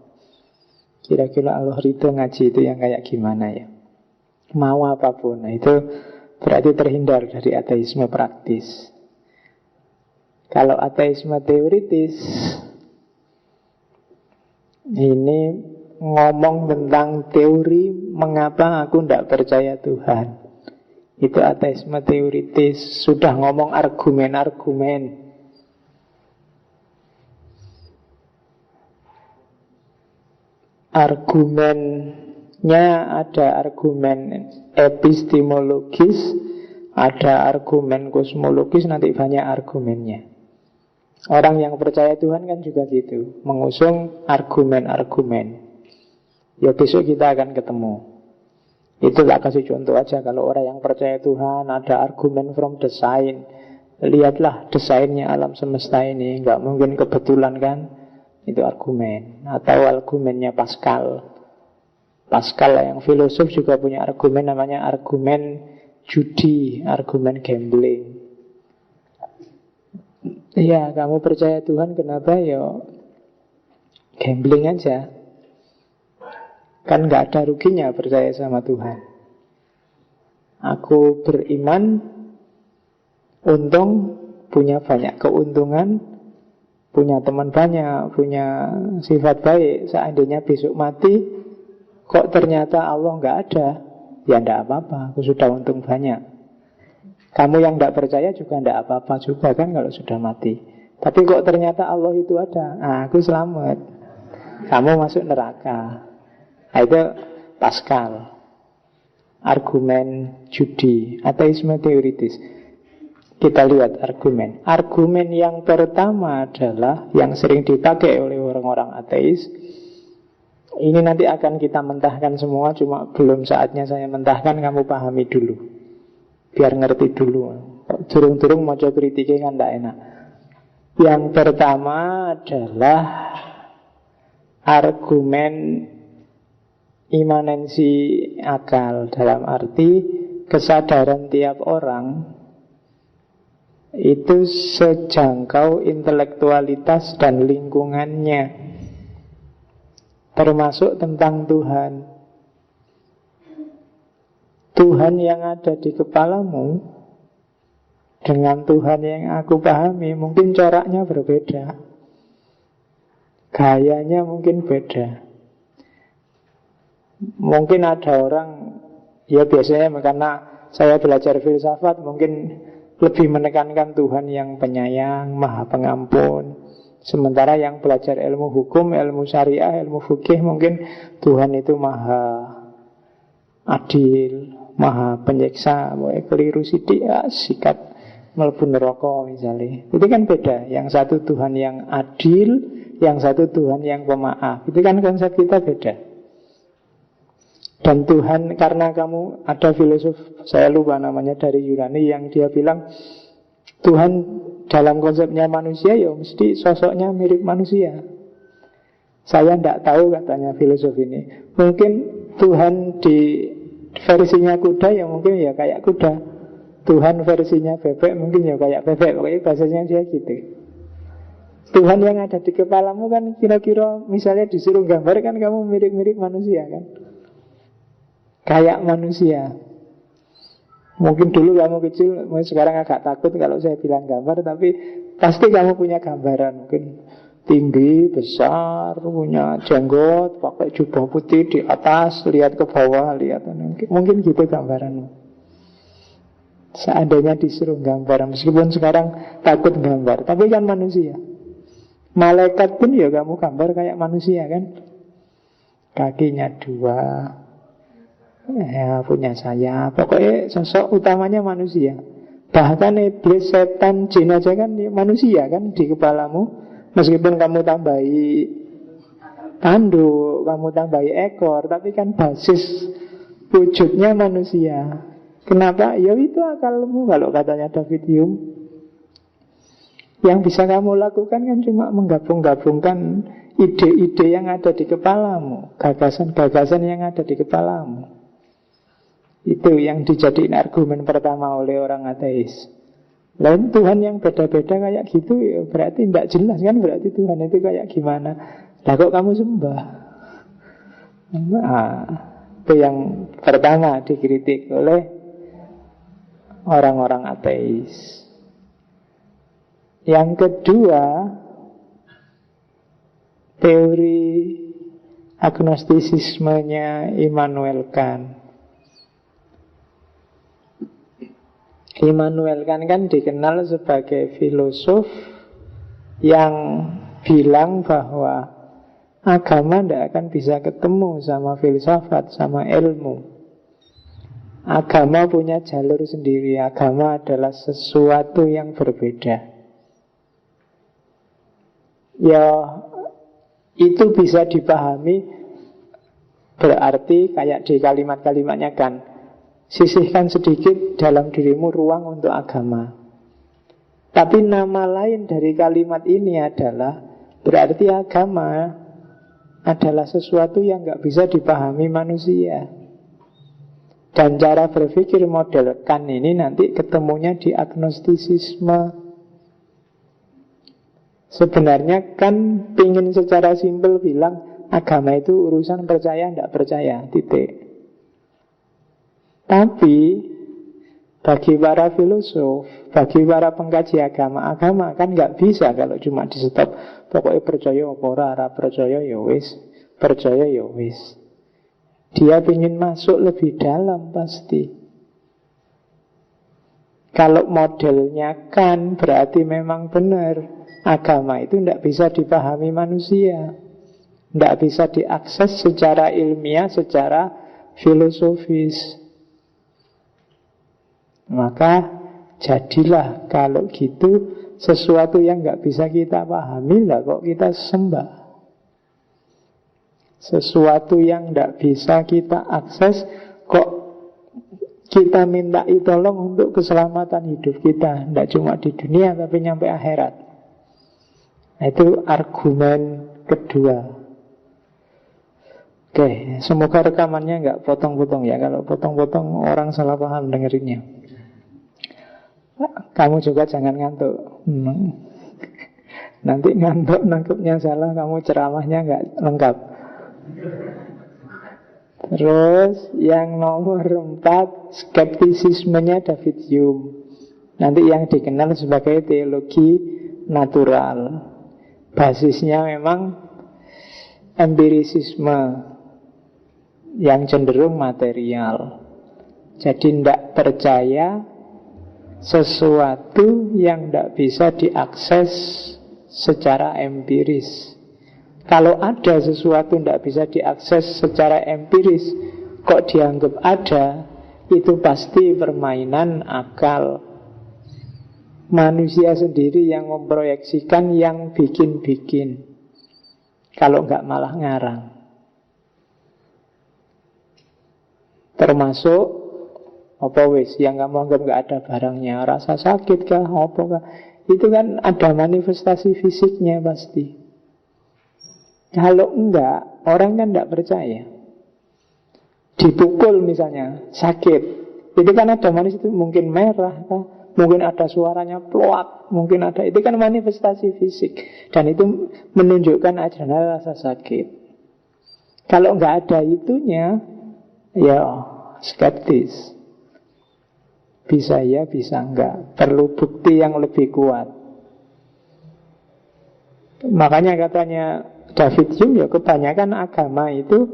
Kira-kira Allah ridho ngaji itu yang kayak gimana ya? Mau apapun. Nah itu berarti terhindar dari ateisme praktis. Kalau ateisme teoritis, ini ngomong tentang teori mengapa aku tidak percaya Tuhan. Itu ateisme teoritis. Sudah ngomong argumen-argumen. Argumennya ada argumen epistemologis, ada argumen kosmologis, nanti banyak argumennya. Orang yang percaya Tuhan kan juga gitu, mengusung argumen-argumen. Ya besok kita akan ketemu. Itu tak kasih contoh aja. Kalau orang yang percaya Tuhan ada argumen from design, lihatlah desainnya alam semesta ini, nggak mungkin kebetulan kan. Itu argumen. Atau argumennya Pascal. Pascal yang filosof juga punya argumen, namanya argumen judi, argumen gambling. Iya, kamu percaya Tuhan, kenapa ya gambling aja. Kan gak ada ruginya percaya sama Tuhan. Aku beriman, untung, punya banyak keuntungan, punya teman banyak, punya sifat baik. Seandainya besok mati, kok ternyata Allah gak ada, ya gak apa-apa, aku sudah untung banyak. Kamu yang gak percaya juga gak apa-apa juga kan kalau sudah mati. Tapi kok ternyata Allah itu ada, aku selamat, kamu masuk neraka. Nah itu Pascal. Argumen judi, ateisme teoritis. Kita lihat argumen. Argumen yang pertama adalah yang sering dipakai oleh orang-orang ateis. Ini nanti akan kita mentahkan semua, cuma belum saatnya saya mentahkan, kamu pahami dulu. Biar ngerti dulu. Durung-durung mau coba kritiknya kan tidak enak. Yang pertama adalah argumen imanensi akal, dalam arti kesadaran tiap orang itu sejangkau intelektualitas dan lingkungannya, termasuk tentang Tuhan. Tuhan yang ada di kepalamu dengan Tuhan yang aku pahami mungkin coraknya berbeda, gayanya mungkin beda. Mungkin ada orang, ya biasanya karena saya belajar filsafat, mungkin lebih menekankan Tuhan yang penyayang, maha pengampun. Sementara yang belajar ilmu hukum, ilmu syariah, ilmu fikih, mungkin Tuhan itu maha adil, maha penyiksa. Mulai keliru sidik, sikat mlebu neraka misalnya. Itu kan beda. Yang satu Tuhan yang adil, yang satu Tuhan yang pemaaf. Itu kan konsep kita beda. Dan Tuhan, karena kamu ada filosof, saya lupa namanya, dari Yunani, yang dia bilang Tuhan dalam konsepnya manusia ya mesti sosoknya mirip manusia. Saya tidak tahu, katanya filosof ini. Mungkin Tuhan di versinya kuda ya mungkin ya kayak kuda. Tuhan versinya bebek mungkin ya kayak bebek. Pokoknya bahasanya dia gitu. Tuhan yang ada di kepalamu kan kira-kira misalnya disuruh gambar kan kamu mirip-mirip manusia kan, kayak manusia. Mungkin dulu kamu kecil, sekarang agak takut kalau saya bilang gambar, tapi pasti kamu punya gambaran. Mungkin tinggi, besar, punya jenggot, pakai jubah putih di atas, lihat ke bawah, lihat. Mungkin gitu gambaranmu. Seandainya disuruh gambar, meskipun sekarang takut gambar, tapi kan manusia. Malaikat pun ya kamu gambar kayak manusia kan. Kakinya dua, ya punya sayap. Pokoknya sosok utamanya manusia. Bahkan iblis, setan, jin aja kan manusia kan di kepalamu. Meskipun kamu tambahi tanduk, kamu tambahi ekor, tapi kan basis wujudnya manusia. Kenapa? Ya itu akalmu kalau katanya David Hume. Yang bisa kamu lakukan kan cuma menggabung-gabungkan ide-ide yang ada di kepalamu, gagasan-gagasan yang ada di kepalamu. Itu yang dijadiin argumen pertama oleh orang ateis. Lain Tuhan yang beda-beda kayak gitu ya berarti tidak jelas kan, berarti Tuhan itu kayak gimana. Lah kok kamu sembah? Nah, itu yang pertama dikritik oleh orang-orang ateis. Yang kedua, teori agnostisismenya Immanuel Kant. Immanuel Kant kan dikenal sebagai filosof yang bilang bahwa agama tidak akan bisa ketemu sama filsafat, sama ilmu. Agama punya jalur sendiri. Agama adalah sesuatu yang berbeda. Ya, itu bisa dipahami berarti kayak di kalimat-kalimatnya kan, sisihkan sedikit dalam dirimu ruang untuk agama. Tapi nama lain dari kalimat ini adalah berarti agama adalah sesuatu yang gak bisa dipahami manusia. Dan cara berpikir model Kant ini nanti ketemunya di agnostisisme. Sebenarnya kan pingin secara simpel bilang agama itu urusan percaya tidak percaya, titik. Tapi bagi para filosof, bagi para pengkaji agama kan nggak bisa kalau cuma di stop. Pokoknya percaya apa ora percaya ya wis, percaya ya wis. Dia ingin masuk lebih dalam pasti. Kalau modelnya kan berarti memang benar. Agama itu tidak bisa dipahami manusia, tidak bisa diakses secara ilmiah, secara filosofis. Maka jadilah kalau gitu sesuatu yang nggak bisa kita pahami lah kok kita sembah. Sesuatu yang tidak bisa kita akses kok kita minta tolong untuk keselamatan hidup kita. Tidak cuma di dunia tapi nyampe akhirat. Itu argumen kedua. Oke, semoga rekamannya nggak potong-potong ya. Kalau potong-potong orang salah paham dengerinnya. Kamu juga jangan ngantuk. Nanti ngantuk, nangkepnya salah, kamu ceramahnya nggak lengkap. Terus yang nomor 4, skeptisismenya David Hume. Nanti yang dikenal sebagai teologi natural. Basisnya memang empirisisme yang cenderung material. Jadi tidak percaya sesuatu yang tidak bisa diakses secara empiris. Kalau ada sesuatu tidak bisa diakses secara empiris, kok dianggap ada, itu pasti permainan akal. Manusia sendiri yang memproyeksikan, yang bikin-bikin. Kalau enggak malah ngarang. Termasuk apa wis yang kamu anggap enggak ada barangnya, rasa sakit kah, apa kah, itu kan ada manifestasi fisiknya pasti. Kalau enggak, orang kan enggak percaya. Dipukul misalnya, sakit, itu kan ada manifestasi, mungkin merah kah, mungkin ada suaranya ploak, mungkin ada, itu kan manifestasi fisik. Dan itu menunjukkan adanya rasa sakit. Kalau nggak ada itunya, ya skeptis. Bisa ya, bisa enggak. Perlu bukti yang lebih kuat. Makanya katanya David Hume, ya kebanyakan agama itu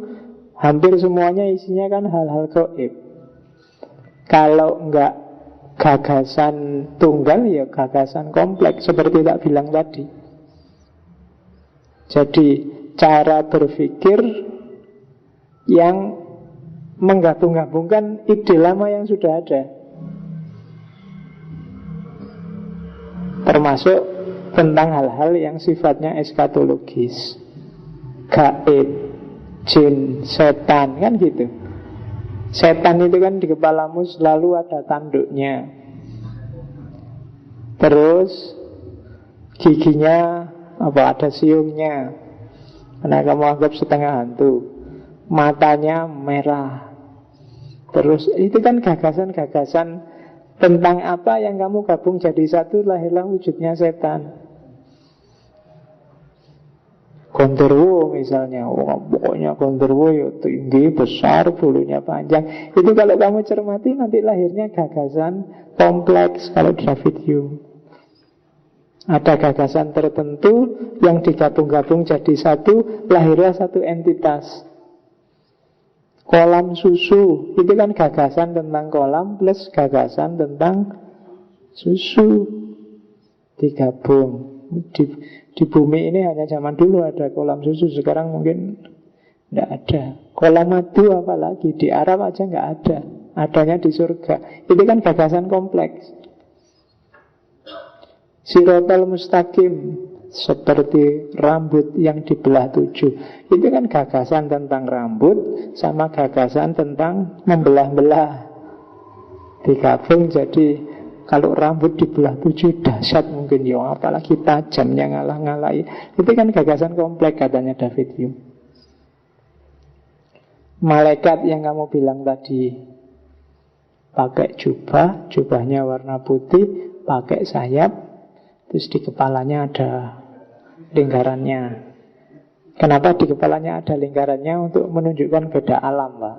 hampir semuanya isinya kan hal-hal gaib. Kalau enggak gagasan tunggal, ya gagasan kompleks, seperti tak bilang tadi. Jadi cara berpikir yang menggabung-gabungkan ide lama yang sudah ada, termasuk tentang hal-hal yang sifatnya eskatologis, gaib, jin, setan, kan gitu. Setan itu kan di kepalamu selalu ada tanduknya, terus giginya ada siungnya, karena kamu anggap setengah hantu, matanya merah. Terus itu kan gagasan-gagasan tentang apa yang kamu gabung jadi satu, lahirlah wujudnya setan. Gondorwo misalnya, pokoknya Gondorwo ya tinggi, besar, bulunya panjang. Itu kalau kamu cermati nanti lahirnya gagasan kompleks. Kalau David Hume ada gagasan tertentu yang digabung-gabung jadi satu, lahirlah satu entitas. Kolam susu, itu kan gagasan tentang kolam plus gagasan tentang susu digabung. Di bumi ini hanya zaman dulu ada kolam susu, sekarang mungkin tidak ada. Kolam madu apalagi, di Arab aja nggak ada, adanya di surga. Itu kan gagasan kompleks. Sirotol mustaqim, seperti rambut yang dibelah 7. Itu kan gagasan tentang rambut sama gagasan tentang membelah-belah, digabung jadi kalau rambut dibelah 7 dahsyat mungkin ya, apalagi tajamnya ngalah-ngalahi. Itu kan gagasan kompleks katanya David Hume. Malaikat yang kamu bilang tadi pakai jubah, jubahnya warna putih, pakai sayap, terus di kepalanya ada lingkarannya. Kenapa di kepalanya ada lingkarannya? Untuk menunjukkan beda alam, Pak.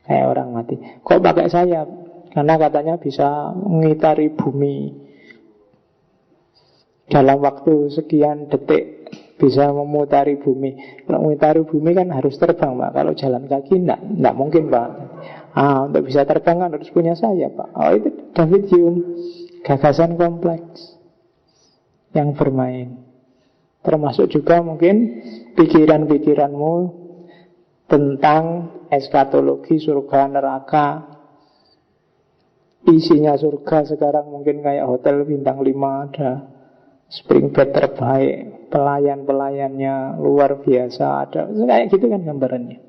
Kayak orang mati. Kok pakai sayap? Karena katanya bisa mengitari bumi dalam waktu sekian detik, bisa memutari bumi. Kalau mengitari bumi kan harus terbang, Pak. Kalau jalan kaki enggak mungkin, Pak. Untuk bisa terbang kan harus punya sayap, Pak. Itu David Hume, gagasan kompleks yang bermain. Termasuk juga mungkin pikiran-pikiranmu tentang eskatologi, surga, neraka. Isinya surga sekarang mungkin kayak hotel bintang 5, ada spring bed terbaik, pelayan-pelayannya luar biasa, ada kayak gitu kan gambarannya.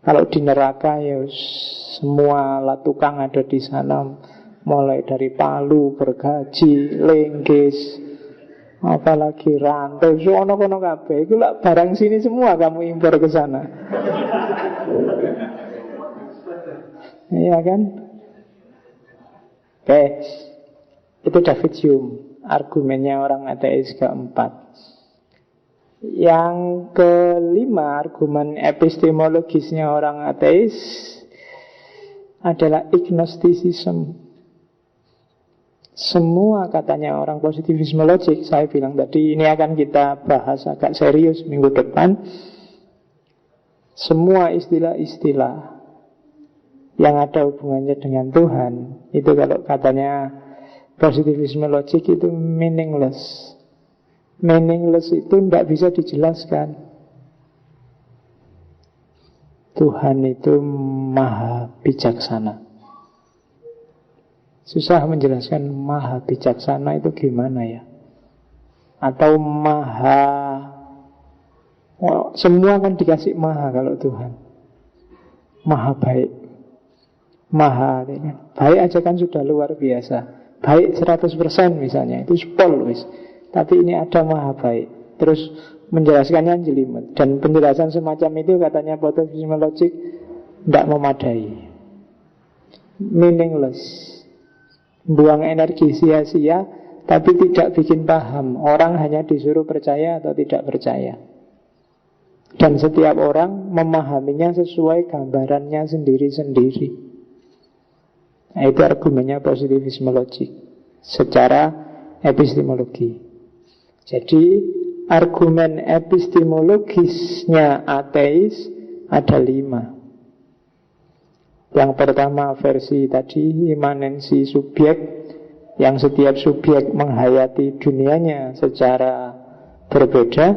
Kalau di neraka ya semua lah tukang ada di sana, mulai dari palu, gergaji, lenggis, apalagi rantai, sono-kono kabeh. Itu lah barang sini semua kamu impor ke sana. Iya kan? Oke, itu David Hume, argumennya orang ateis keempat. Yang kelima, argumen epistemologisnya orang ateis adalah agnosticism. Semua katanya orang positivisme logik, saya bilang tadi, ini akan kita bahas agak serius minggu depan. Semua istilah-istilah yang ada hubungannya dengan Tuhan, itu kalau katanya positivisme logik itu meaningless. Meaningless itu tidak bisa dijelaskan. Tuhan itu maha bijaksana. Susah menjelaskan maha bijaksana itu gimana ya. Atau maha, semua kan dikasih maha kalau Tuhan. Maha baik, maha baik aja kan sudah luar biasa. Baik 100% misalnya, itu spol wis. Tapi ini ada maha baik. Terus menjelaskannya jelimet. Dan penjelasan semacam itu katanya positivisme logik tidak memadai, meaningless, buang energi sia-sia, tapi tidak bikin paham. Orang hanya disuruh percaya atau tidak percaya. Dan setiap orang memahaminya sesuai gambarannya sendiri-sendiri. Nah, itu argumennya positivisme logik secara epistemologi. Jadi argumen epistemologisnya ateis ada 5. Yang pertama versi tadi, imanensi subjek, yang setiap subjek menghayati dunianya secara berbeda.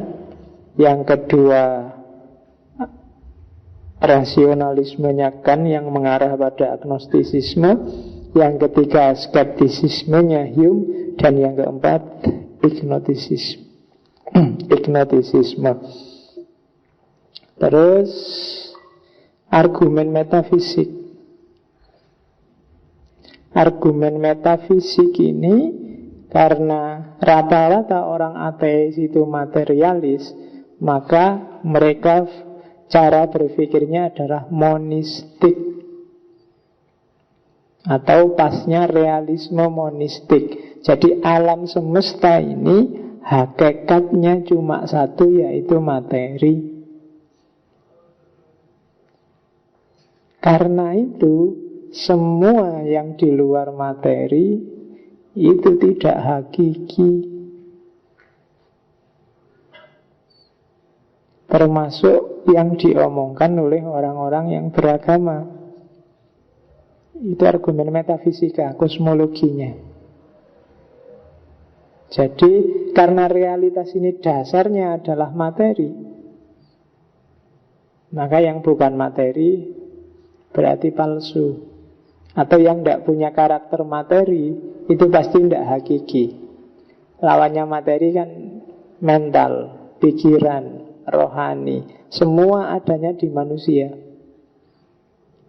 Yang kedua, rasionalismenya Kant yang mengarah pada agnostisisme. Yang ketiga, skeptisismenya Hume. Dan yang keempat, ignotisisme. Terus argumen metafisik. Argumen metafisik ini karena rata-rata orang ateis itu materialis, maka mereka cara berpikirnya adalah monistik, atau pasnya realisme monistik. Jadi alam semesta ini hakikatnya cuma satu, yaitu materi. Karena itu semua yang di luar materi itu tidak hakiki. Termasuk yang diomongkan oleh orang-orang yang beragama. Itu argumen metafisika, kosmologinya. Jadi karena realitas ini dasarnya adalah materi, maka yang bukan materi berarti palsu. Atau yang tidak punya karakter materi itu pasti tidak hakiki. Lawannya materi kan mental, pikiran, rohani. Semua adanya di manusia.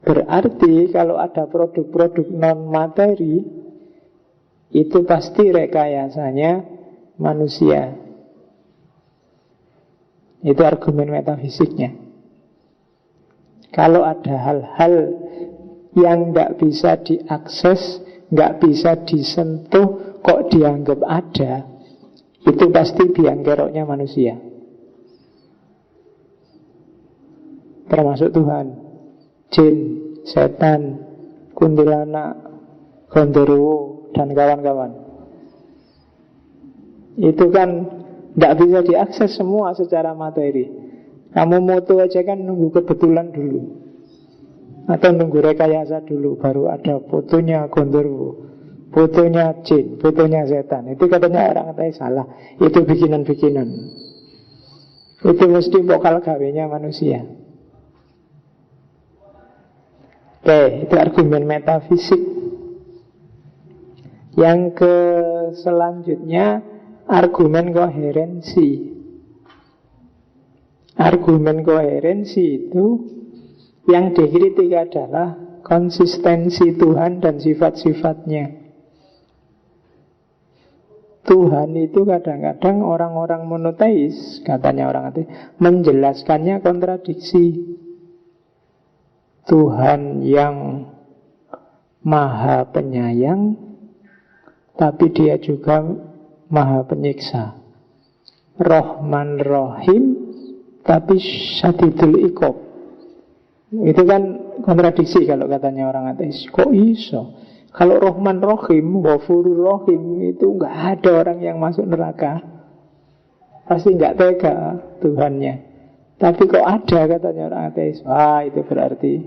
Berarti kalau ada produk-produk non-materi, itu pasti rekayasanya manusia. Itu argumen metafisiknya. Kalau ada hal-hal yang tidak bisa diakses, nggak bisa disentuh, kok dianggap ada, itu pasti biang keroknya manusia. Termasuk Tuhan, jin, setan, kuntilanak, gondoruo, dan kawan-kawan. Itu kan tidak bisa diakses semua secara materi. Kamu moto aja kan nunggu kebetulan dulu, atau nunggu rekayasa dulu, baru ada fotonya gondoruo, fotonya jin, fotonya setan. Itu katanya orang ateis salah. Itu bikinan-bikinan. Itu mesti vokal gawenya manusia. Oke, itu argumen metafisik. Yang ke selanjutnya, argumen koherensi. Argumen koherensi itu yang dikritik adalah konsistensi Tuhan dan sifat-sifatnya. Tuhan itu kadang-kadang orang-orang monoteis, katanya orang ateis, menjelaskannya kontradiksi. Tuhan yang maha penyayang, tapi dia juga maha penyiksa. Rahman Rahim, tapi syadidul iqab. Itu kan kontradiksi kalau katanya orang ateis. Kok iso? Kalau Rahman Rahim, Ghafurur Rahim, itu nggak ada orang yang masuk neraka. Pasti nggak tega Tuhannya. Tapi kok ada katanya orang ateis. Wah, itu berarti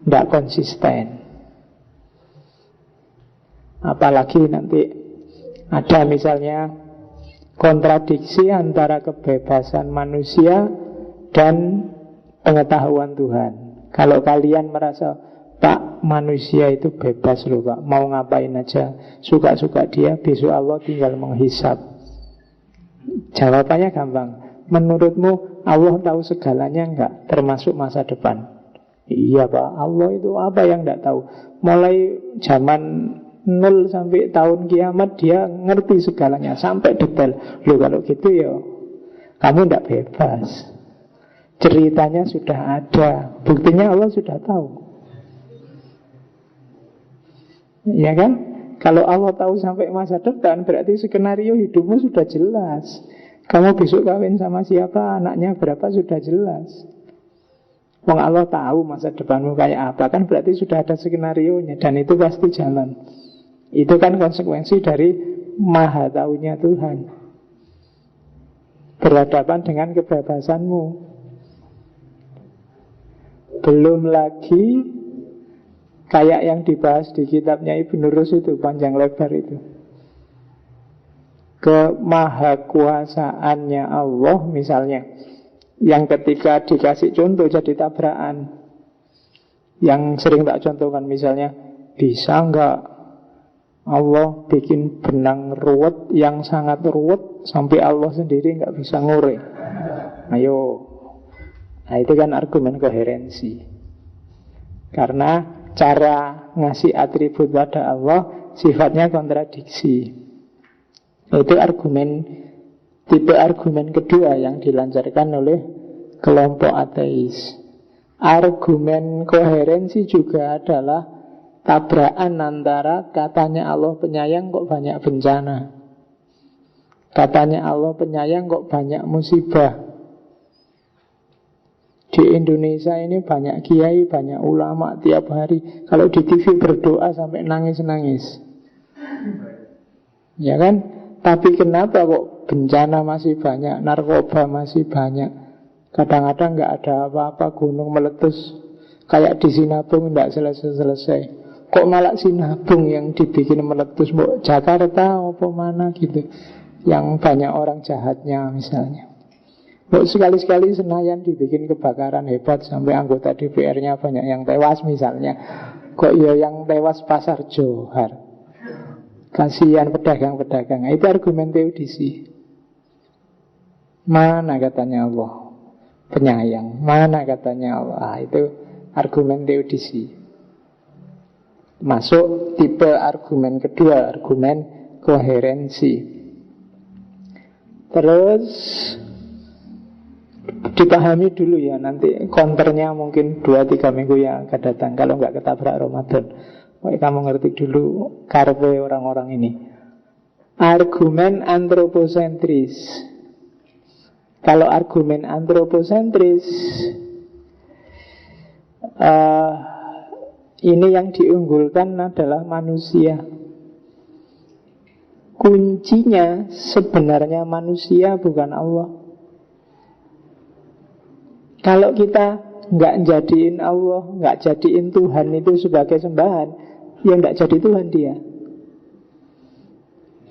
nggak konsisten. Apalagi nanti ada misalnya kontradiksi antara kebebasan manusia dan pengetahuan Tuhan. Kalau kalian merasa, Pak, manusia itu bebas loh Pak, mau ngapain aja, suka-suka dia, besok Allah tinggal menghisap. Jawabannya gampang. Menurutmu Allah tahu segalanya enggak, termasuk masa depan? Iya Pak, Allah itu apa yang enggak tahu? Mulai zaman 0 sampai tahun kiamat dia ngerti segalanya sampai detail. Loh kalau gitu ya kamu enggak bebas. Ceritanya sudah ada, buktinya Allah sudah tahu. Ya kan? Kalau Allah tahu sampai masa depan, berarti skenario hidupmu sudah jelas. Kamu besok kawin sama siapa, anaknya berapa, sudah jelas. Wong Allah tahu masa depanmu kayak apa, kan berarti sudah ada skenarionya, dan itu pasti jalan. Itu kan konsekuensi dari maha taunya Tuhan. berhadapan dengan kebebasanmu. Belum lagi kayak yang dibahas di kitabnya Ibnu Rus itu, panjang lebar itu, kemahakuasaannya Allah misalnya, yang ketika dikasih contoh jadi tabrakan. Yang sering tak contohkan misalnya, bisa nggak Allah bikin benang ruwet yang sangat ruwet sampai Allah sendiri nggak bisa ngure? Ayo. Nah itu kan argumen koherensi. Karena cara ngasih atribut pada Allah sifatnya kontradiksi. Itu argumen, tipe argumen kedua yang dilancarkan oleh kelompok ateis. Argumen koherensi juga adalah tabrakan antara katanya Allah penyayang kok banyak bencana, katanya Allah penyayang kok banyak musibah. Di Indonesia ini banyak kiai, banyak ulama tiap hari. Kalau di TV berdoa sampai nangis-nangis, ya kan? Tapi kenapa kok bencana masih banyak, narkoba masih banyak? Kadang-kadang nggak ada apa-apa, gunung meletus kayak di Sinabung nggak selesai-selesai. Kok malah Sinabung yang dibikin meletus? Mau Jakarta apa mana gitu, yang banyak orang jahatnya misalnya. Mau sekali-sekali Senayan dibikin kebakaran hebat sampai anggota DPR-nya banyak yang tewas misalnya. Kok ya yang tewas Pasar Johar? Kasihan pedagang-pedagang. Itu argumen teodisi. Mana katanya Allah penyayang, mana katanya Allah? Itu argumen teodisi. Masuk tipe argumen kedua, argumen koherensi. Terus dipahami dulu ya, nanti counternya mungkin 2-3 minggu yang akan datang, kalau nggak ketabrak Ramadan. Kamu ngerti dulu karpe orang-orang ini. Argumen antroposentris. Kalau argumen antroposentris, ini yang diunggulkan adalah manusia. Kuncinya sebenarnya manusia, bukan Allah. Kalau kita nggak jadiin Allah, nggak jadiin Tuhan itu sebagai sembahan, ya nggak jadi Tuhan dia.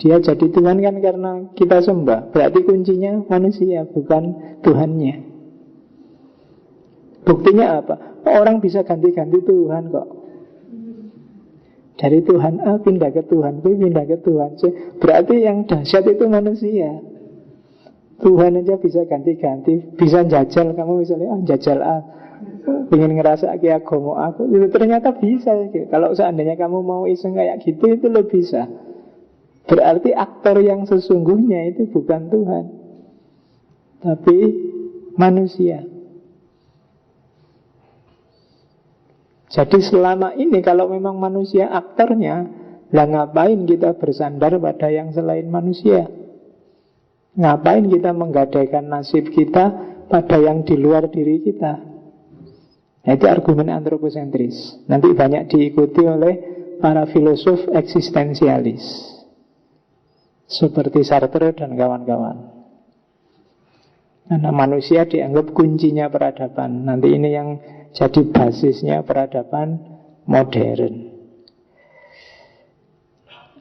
Dia jadi Tuhan kan karena kita sembah. Berarti kuncinya manusia, bukan Tuhannya. Buktinya apa? Orang bisa ganti-ganti Tuhan kok. Dari Tuhan A pindah ke Tuhan B, pindah ke Tuhan C. Berarti yang dahsyat itu manusia. Tuhan aja bisa ganti-ganti, bisa jajal. Kamu misalnya, jajal A, pengen ngerasa kayak agama aku, itu ternyata bisa. Kalau seandainya kamu mau iseng kayak gitu, itu lo bisa. Berarti aktor yang sesungguhnya itu bukan Tuhan, tapi manusia. Jadi selama ini kalau memang manusia aktornya, lah ngapain kita bersandar pada yang selain manusia? Ngapain kita menggadaikan nasib kita pada yang di luar diri kita? Nah, itu argumen antroposentris. Nanti banyak diikuti oleh para filosof eksistensialis seperti Sartre dan kawan-kawan. Karena manusia dianggap kuncinya peradaban. Nanti ini yang jadi basisnya peradaban modern.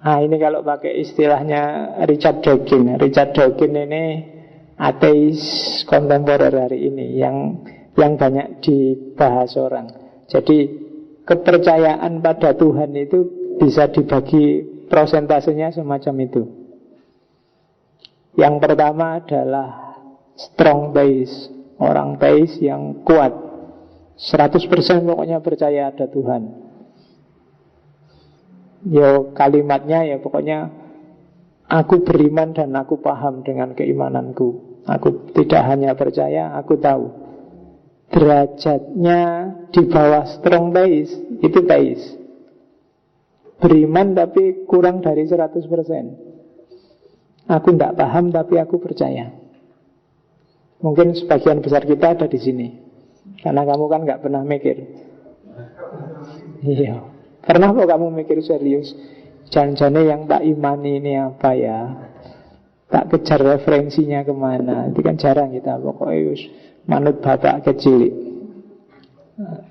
Nah ini kalau pakai istilahnya Richard Dawkins. Richard Dawkins ini ateis kontemporer hari ini yang banyak dibahas orang. Jadi kepercayaan pada Tuhan itu bisa dibagi prosentasenya semacam itu. Yang pertama adalah strong base, orang base yang kuat, 100% pokoknya percaya ada Tuhan. Yo kalimatnya ya pokoknya aku beriman dan aku paham dengan keimananku. Aku tidak hanya percaya, aku tahu. Derajatnya di bawah strong base itu base. Beriman tapi kurang dari 100%. Aku tidak paham tapi aku percaya. Mungkin sebagian besar kita ada di sini, karena kamu kan nggak pernah mikir. Iya. Pernah kok kamu mikir serius, jangan-jangan yang tak imani ini apa ya? tak kejar referensinya kemana. Itu kan jarang kita. Pokoknya manut bapak kecil.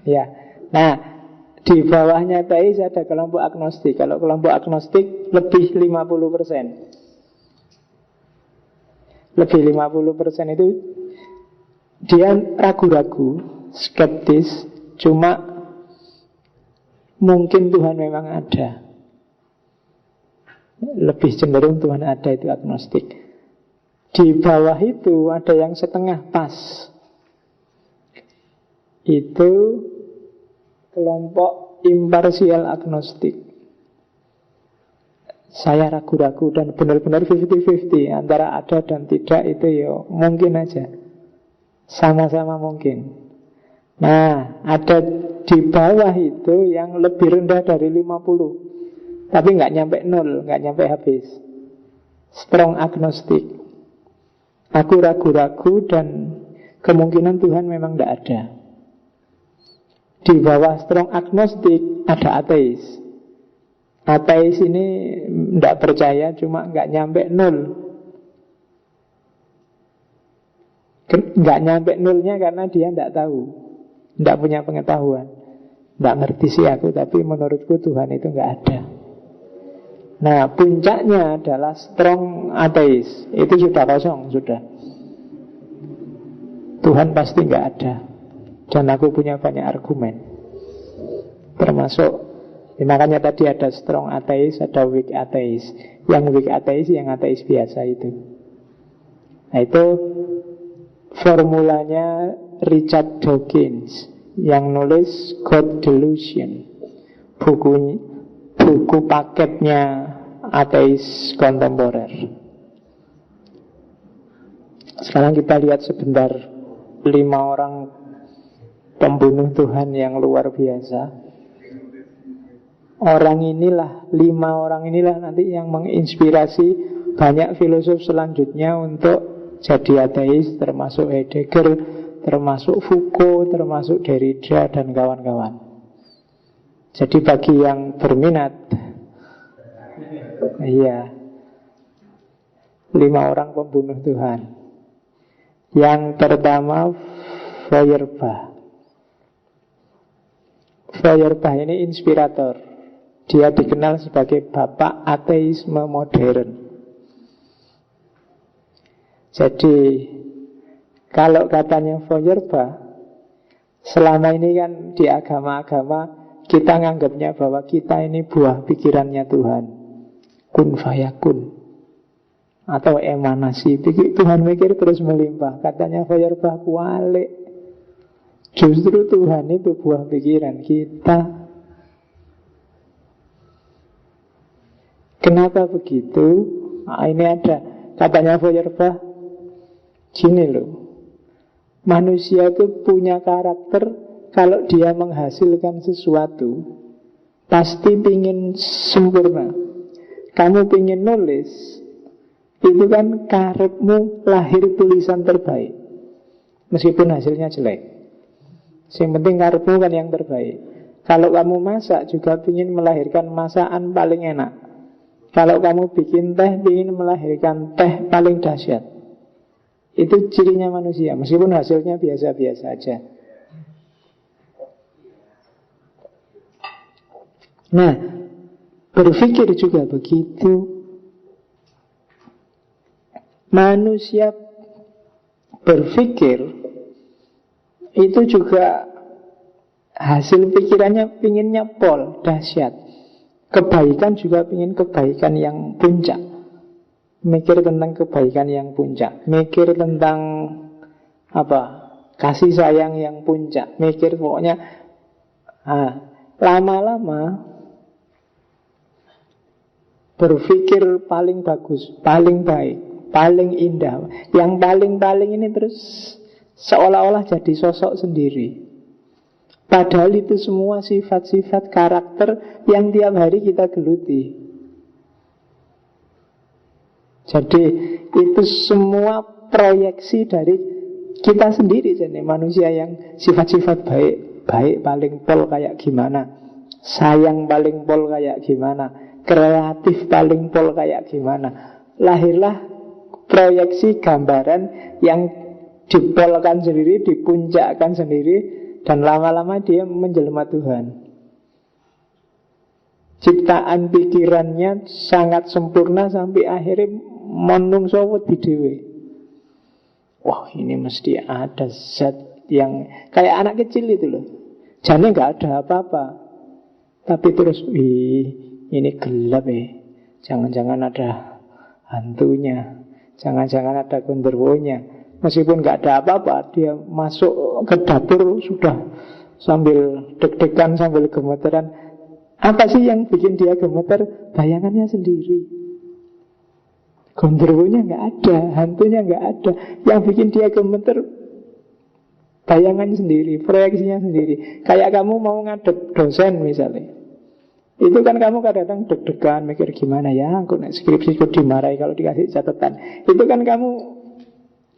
Ya. Nah, di bawahnya teis ada kelompok agnostik. Kalau kelompok agnostik lebih 50%. Lebih 50% itu dia ragu-ragu, skeptis, cuma mungkin Tuhan memang ada. Lebih cenderung Tuhan ada, itu agnostik. Di bawah itu ada yang setengah pas. Itu kelompok imparsial agnostik. Saya ragu-ragu dan benar-benar 50-50 antara ada dan tidak, itu ya mungkin aja. Sama-sama mungkin. Nah, ada di bawah itu yang lebih rendah dari 50. Tapi nggak nyampe 0, nggak nyampe habis. Strong agnostik. Aku ragu-ragu dan kemungkinan Tuhan memang tidak ada. Di bawah strong agnostik ada ateis. Ateis ini tidak percaya, cuma nggak nyampe 0. Nggak nyampe 0-nya karena dia tidak tahu, tidak punya pengetahuan. Tidak ngerti sih aku, tapi menurutku Tuhan itu nggak ada. Nah, puncaknya adalah strong ateis. Itu sudah kosong, sudah. Tuhan pasti nggak ada. Dan aku punya banyak argumen. Termasuk, makanya tadi ada strong ateis, ada weak ateis. Yang weak ateis, yang ateis biasa itu. Nah, itu formulanya Richard Dawkins yang nulis God Delusion. Buku paketnya ateis kontemporer. Sekarang kita lihat sebentar 5 orang pembunuh Tuhan yang luar biasa. Orang inilah, 5 orang inilah nanti yang menginspirasi banyak filosof selanjutnya untuk jadi ateis, termasuk Heidegger, termasuk Foucault, termasuk Derrida dan kawan-kawan. Jadi bagi yang berminat, iya, 5 orang pembunuh Tuhan. Yang pertama Feuerbach. Feuerbach ini inspirator. Dia dikenal sebagai bapak ateisme modern. Jadi kalau katanya Feuerbach, selama ini kan di agama-agama kita nganggapnya bahwa kita ini buah pikirannya Tuhan, kun fayakun, atau emanasi. Tuhan mikir terus melimpah. Katanya Feuerbach, kualik. Justru Tuhan itu buah pikiran kita. Kenapa begitu? Nah, ini ada. Katanya Feuerbach, gini loh, manusia itu punya karakter. Kalau dia menghasilkan sesuatu, pasti pingin sempurna. Kamu pingin nulis, itu kan karepmu lahir tulisan terbaik, meskipun hasilnya jelek. Yang penting karepmu kan yang terbaik. Kalau kamu masak juga pingin melahirkan masakan paling enak. Kalau kamu bikin teh, pingin melahirkan teh paling dahsyat. Itu cirinya manusia, meskipun hasilnya biasa-biasa aja. Nah, berpikir juga begitu. Manusia berpikir itu juga hasil pikirannya pinginnya pol, dahsyat. Kebaikan juga pingin kebaikan yang puncak. Mikir tentang kebaikan yang puncak. Mikir tentang kasih sayang yang puncak. Mikir pokoknya lama-lama berpikir paling bagus, paling baik, paling indah. Yang paling-paling ini terus seolah-olah jadi sosok sendiri. Padahal itu semua sifat-sifat karakter yang tiap hari kita geluti. Jadi itu semua proyeksi dari kita sendiri. Jadi manusia yang sifat-sifat baik, baik paling pol kayak gimana, sayang paling pol kayak gimana, kreatif paling pol kayak gimana. Lahirlah proyeksi gambaran yang dipolkan sendiri, dipuncakkan sendiri, dan lama-lama dia menjelma Tuhan. Ciptaan pikirannya sangat sempurna sampai akhirnya menungso wedi dhewe. Wah, ini mesti ada zat yang kayak anak kecil itu loh. Jane nggak ada apa-apa, tapi terus, ini gelap ya. Jangan-jangan ada hantunya, jangan-jangan ada genderuwonya. Meskipun nggak ada apa-apa, dia masuk ke dapur sudah sambil deg-degan, sambil gemeteran. Apa sih yang bikin dia gemeter? Bayangannya sendiri. Genderuwonya nggak ada, hantunya nggak ada. Yang bikin dia gemeter bayangannya sendiri, proyeksinya sendiri. Kayak kamu mau ngadep dosen misalnya, itu kan kamu kadang-kadang deg-degan, mikir gimana ya, aku naik skripsi kok dimarahi kalau dikasih catatan. Itu kan kamu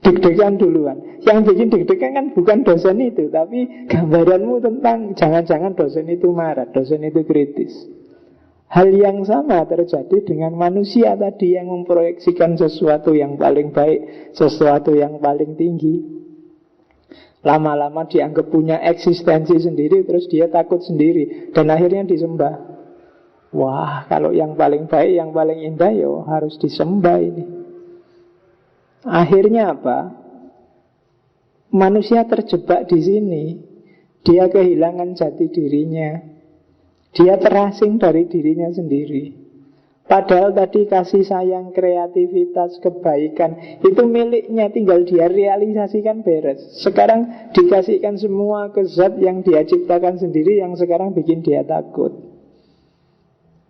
deg-degan duluan. Yang bikin deg-degan kan bukan dosen itu, tapi gambaranmu tentang jangan-jangan dosen itu marah, dosen itu kritis. Hal yang sama terjadi dengan manusia tadi yang memproyeksikan sesuatu yang paling baik, sesuatu yang paling tinggi. Lama-lama dianggap punya eksistensi sendiri, terus dia takut sendiri, dan akhirnya disembah. Wah, kalau yang paling baik, yang paling indah, yo harus disembah ini. Akhirnya apa? Manusia terjebak di sini. Dia kehilangan jati dirinya. Dia terasing dari dirinya sendiri. Padahal tadi kasih sayang, kreativitas, kebaikan itu miliknya, tinggal dia realisasikan beres. Sekarang dikasihkan semua ke zat yang dia ciptakan sendiri, yang sekarang bikin dia takut,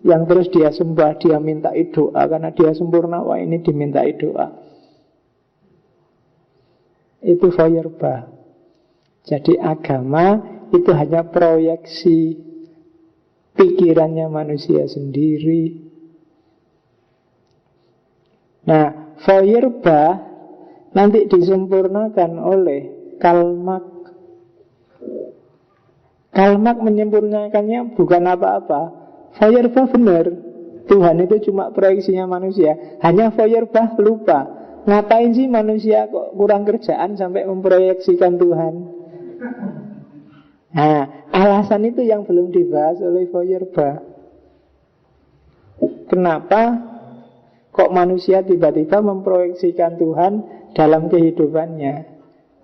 yang terus dia sembah, dia mintai doa karena dia sempurna. Wah, ini dimintai doa. Itu Feuerbach. Jadi agama itu hanya proyeksi pikirannya manusia sendiri. Nah, Feuerbach nanti disempurnakan oleh Karl Marx. Karl Marx menyempurnakannya bukan apa-apa. Feuerbach benar, Tuhan itu cuma proyeksinya manusia. Hanya Feuerbach lupa, ngapain sih manusia kok kurang kerjaan sampai memproyeksikan Tuhan. Nah, alasan itu yang belum dibahas oleh Feuerbach. Kenapa kok manusia tiba-tiba memproyeksikan Tuhan dalam kehidupannya?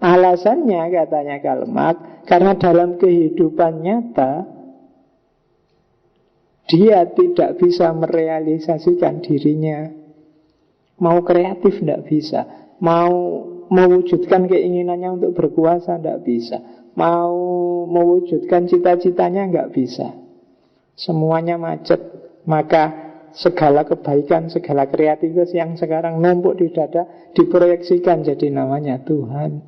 Alasannya katanya Karl Marx, karena dalam kehidupan nyata dia tidak bisa merealisasikan dirinya. Mau kreatif tidak bisa, mau mewujudkan keinginannya untuk berkuasa tidak bisa, mau mewujudkan cita-citanya nggak bisa. Semuanya macet. Maka segala kebaikan, segala kreativitas yang sekarang numpuk di dada diproyeksikan jadi namanya Tuhan.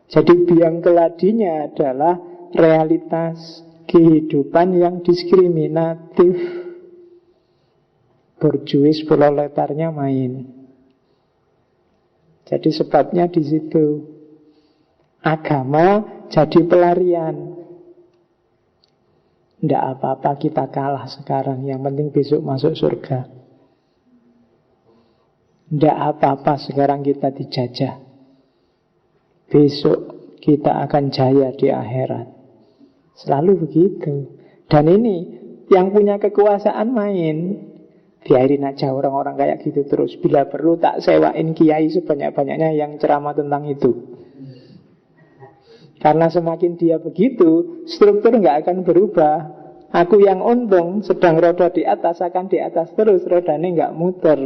Jadi biang keladinya adalah realitas kehidupan yang diskriminatif. Borjuis proletarnya main. Jadi sebabnya di situ. Agama jadi pelarian. Tidak apa-apa kita kalah sekarang, yang penting besok masuk surga. Tidak apa-apa sekarang kita dijajah, besok kita akan jaya di akhirat. Selalu begitu. Dan ini yang punya kekuasaan main. Biarin aja orang-orang kayak gitu terus. Bila perlu tak sewain kiai sebanyak-banyaknya yang ceramah tentang itu. Karena semakin dia begitu, struktur nggak akan berubah. Aku yang untung, sedang roda di atas, akan di atas terus, rodanya nggak muter.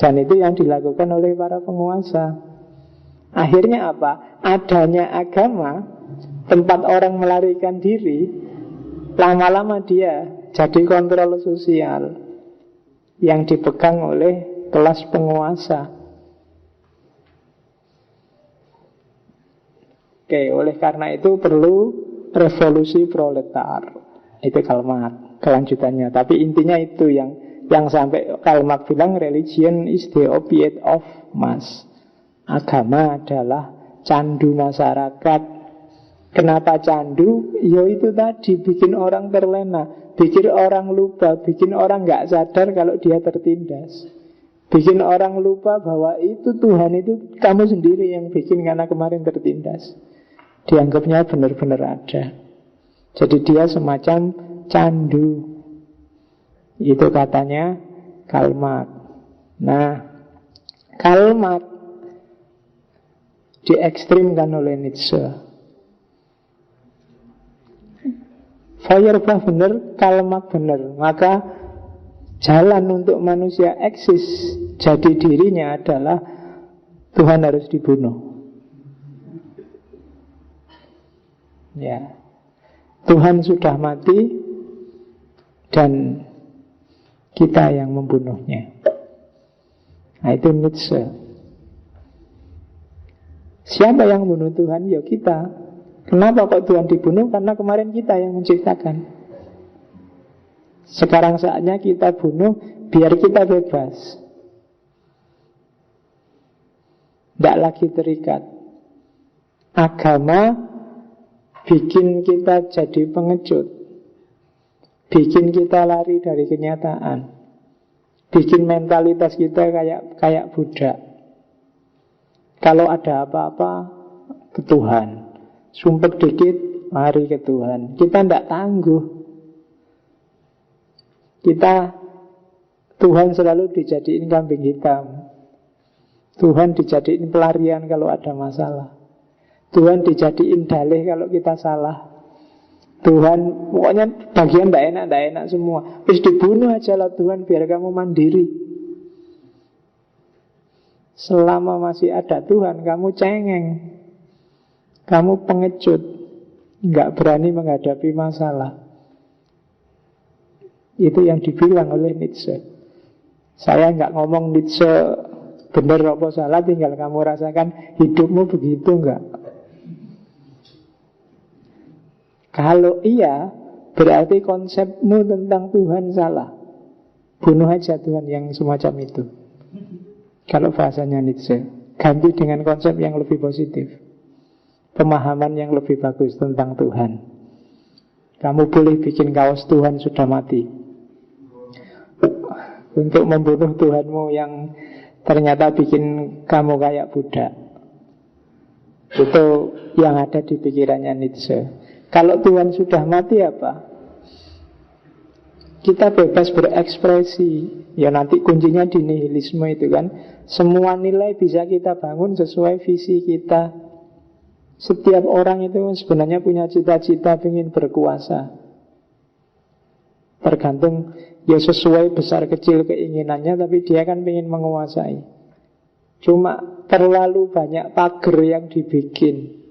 Dan itu yang dilakukan oleh para penguasa. Akhirnya apa? Adanya agama, tempat orang melarikan diri, lama-lama dia jadi kontrol sosial yang dipegang oleh kelas penguasa. Oke, oleh karena itu perlu revolusi proletar. Itu Karl Marx kelanjutannya. Tapi intinya itu yang sampai Karl Marx bilang religion is the opiate of mass. Agama adalah candu masyarakat. Kenapa candu? Ya itu tadi, bikin orang terlena, bikin orang lupa, bikin orang gak sadar kalau dia tertindas. Bikin orang lupa bahwa itu Tuhan itu kamu sendiri yang bikin karena kemarin tertindas. Dianggapnya benar-benar ada. Jadi dia semacam candu. Itu katanya Karl Marx. Nah, Karl Marx diekstrimkan oleh Nietzsche. Feuerbach benar, Karl Marx benar. Maka jalan untuk manusia eksis jadi dirinya adalah Tuhan harus dibunuh. Ya, Tuhan sudah mati dan kita yang membunuhnya. Nah, itu Nietzsche. Siapa yang membunuh Tuhan? Ya kita. Kenapa kok Tuhan dibunuh? Karena kemarin kita yang menciptakan. Sekarang saatnya kita bunuh biar kita bebas. Tidak lagi terikat. Agama bikin kita jadi pengecut, bikin kita lari dari kenyataan, bikin mentalitas kita kayak budak. Kalau ada apa-apa ke Tuhan, sumpek dikit mari ke Tuhan. Kita tidak tangguh. Tuhan selalu dijadiin kambing hitam. Tuhan dijadiin pelarian kalau ada masalah. Tuhan dijadiin dalih kalau kita salah. Tuhan, pokoknya bagian tidak enak semua. Terus dibunuh aja lah Tuhan biar kamu mandiri. Selama masih ada Tuhan, kamu cengeng, kamu pengecut, nggak berani menghadapi masalah. Itu yang dibilang oleh Nietzsche. Saya nggak ngomong Nietzsche benar apa salah, tinggal kamu rasakan hidupmu begitu nggak. Kalau iya, berarti konsepmu tentang Tuhan salah. Bunuh aja Tuhan yang semacam itu. Kalau bahasanya Nietzsche, ganti dengan konsep yang lebih positif, pemahaman yang lebih bagus tentang Tuhan. Kamu boleh bikin kaos Tuhan sudah mati untuk membunuh Tuhanmu yang ternyata bikin kamu kayak budak. Itu yang ada di pikirannya Nietzsche. Kalau Tuhan sudah mati apa? Kita bebas berekspresi. Ya nanti kuncinya di nihilisme itu kan. Semua nilai bisa kita bangun sesuai visi kita. Setiap orang itu sebenarnya punya cita-cita ingin berkuasa. Tergantung ya sesuai besar kecil keinginannya, tapi dia kan ingin menguasai. Cuma terlalu banyak pagar yang dibikin,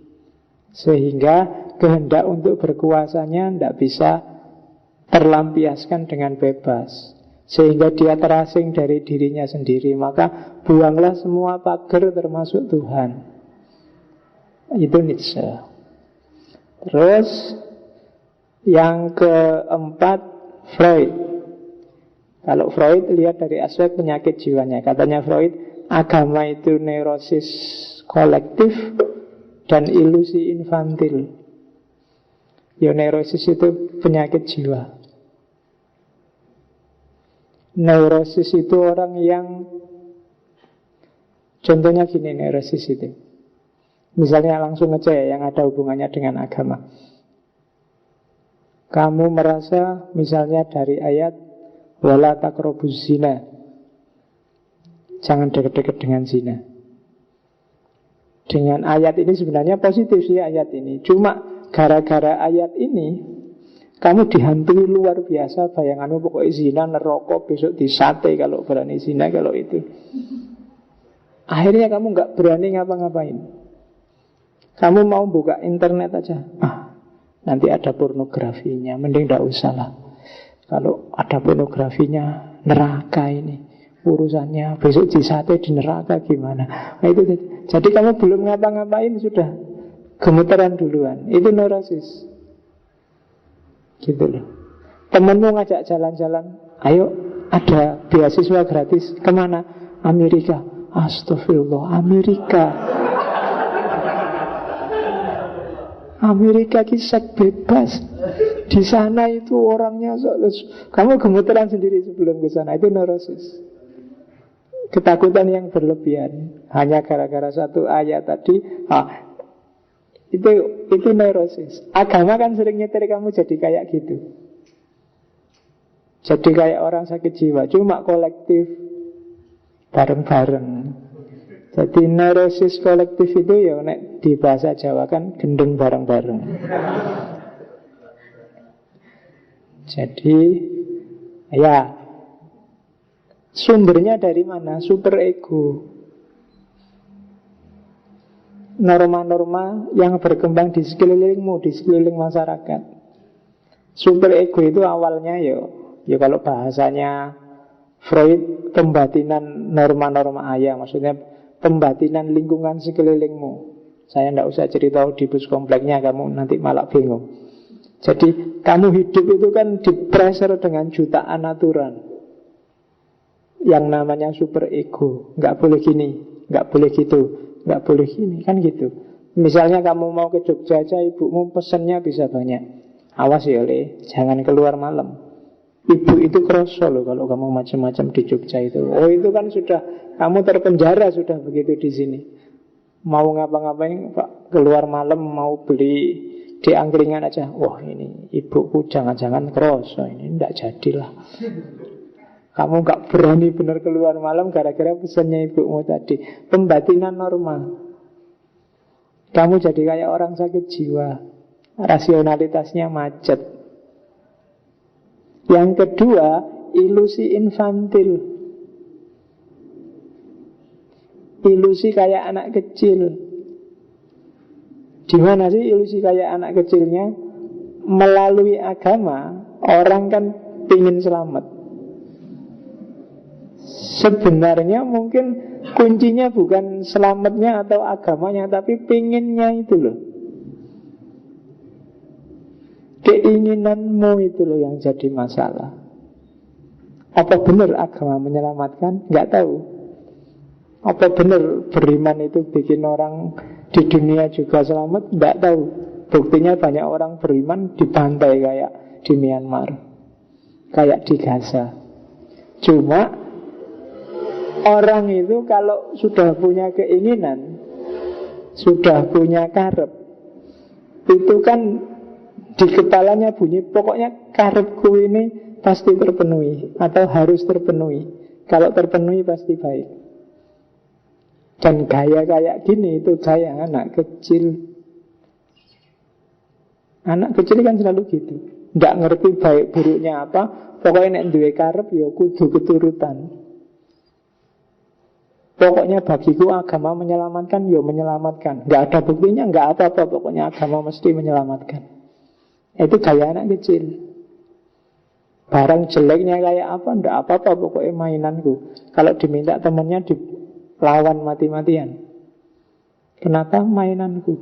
sehingga kehendak untuk berkuasanya tidak bisa terlampiaskan dengan bebas, sehingga dia terasing dari dirinya sendiri. Maka buanglah semua pagar termasuk Tuhan. Itu Nietzsche. Terus yang keempat, Freud. Kalau Freud lihat dari aspek penyakit jiwanya, katanya Freud, agama itu neurosis kolektif dan ilusi infantil. Ya, neurosis itu penyakit jiwa. Neurosis itu orang yang, contohnya gini neurosis itu, misalnya langsung aja ya, yang ada hubungannya dengan agama. Kamu merasa misalnya dari ayat wala taqrabuz zina, jangan dekat-dekat dengan zina. Dengan ayat ini sebenarnya positif sih ayat ini. Cuma gara-gara ayat ini kamu dihantui luar biasa bayanganmu, pokoknya zina, neraka, besok disate kalau berani zina, kalau itu. Akhirnya kamu gak berani ngapa-ngapain. Kamu mau buka internet aja, nanti ada pornografinya, mending gak usah lah. Kalau ada pornografinya, neraka ini urusannya, besok disate di neraka gimana. Nah, itu jadi kamu belum ngapa-ngapain sudah gemeteran duluan. Itu neurosis. Gitu loh. Temenmu ngajak jalan-jalan, ayo ada beasiswa gratis, kemana? Amerika. Astagfirullah, Amerika. Amerika kisah bebas. Di sana itu orangnya kamu gemeteran sendiri sebelum ke sana. Itu neurosis. Ketakutan yang berlebihan hanya gara-gara satu ayat tadi. Itu neurosis. Agama kan sering nyetir kamu jadi kayak gitu. Jadi kayak orang sakit jiwa, cuma kolektif, bareng-bareng. Jadi neurosis kolektif itu ya nek di bahasa Jawa kan gendeng bareng-bareng. Jadi ya, sumbernya dari mana? Super ego. Norma-norma yang berkembang di sekelilingmu, di sekeliling masyarakat. Super ego itu awalnya ya kalau bahasanya Freud, pembatinan norma-norma ayah. Maksudnya pembatinan lingkungan sekelilingmu. Saya tidak usah cerita Oedipus kompleknya, kamu nanti malah bingung. Jadi kamu hidup itu kan di-pressure dengan jutaan aturan yang namanya super ego. Nggak boleh gini, nggak boleh gitu, nggak boleh gini, kan gitu. Misalnya kamu mau ke Jogja aja, ibumu pesennya bisa banyak. Awas ya Le, jangan keluar malam. Ibu itu kroso loh kalau kamu macam-macam di Jogja itu. Oh itu kan sudah, kamu terpenjara sudah begitu di sini. Mau ngapa-ngapain Pak, keluar malam mau beli di angkringan aja, wah ini ibuku jangan-jangan kroso, ini tidak jadilah. Kamu gak berani benar keluar malam gara-gara pesannya ibumu tadi. Pembatinan norma. Kamu jadi kayak orang sakit jiwa, rasionalitasnya macet. Yang kedua, ilusi infantil. Ilusi kayak anak kecil. Di mana sih ilusi kayak anak kecilnya? Melalui agama, orang kan pingin selamat. Sebenarnya mungkin kuncinya bukan selamatnya atau agamanya, tapi pinginnya itu loh. Keinginanmu itu loh yang jadi masalah. Apa benar agama menyelamatkan? Nggak tahu. Apa benar beriman itu bikin orang di dunia juga selamat? Nggak tahu. Buktinya banyak orang beriman dibantai kayak di Myanmar, kayak di Gaza. Cuma orang itu kalau sudah punya keinginan, sudah punya karep, itu kan di kepalanya bunyi, pokoknya karepku ini pasti terpenuhi atau harus terpenuhi. Kalau terpenuhi pasti baik. Dan gaya kayak gini itu gaya anak kecil. Anak kecil kan selalu gitu, nggak ngerti baik buruknya apa. Pokoknya nek duwe karep ya kudu keturutan. Pokoknya bagiku agama menyelamatkan, ya menyelamatkan. Nggak ada buktinya, nggak apa-apa. Pokoknya agama mesti menyelamatkan. Itu gaya anak kecil. Barang jeleknya kayak apa, nggak apa-apa. Pokoknya mainanku. Kalau diminta temennya dilawan mati-matian. Kenapa? Mainanku.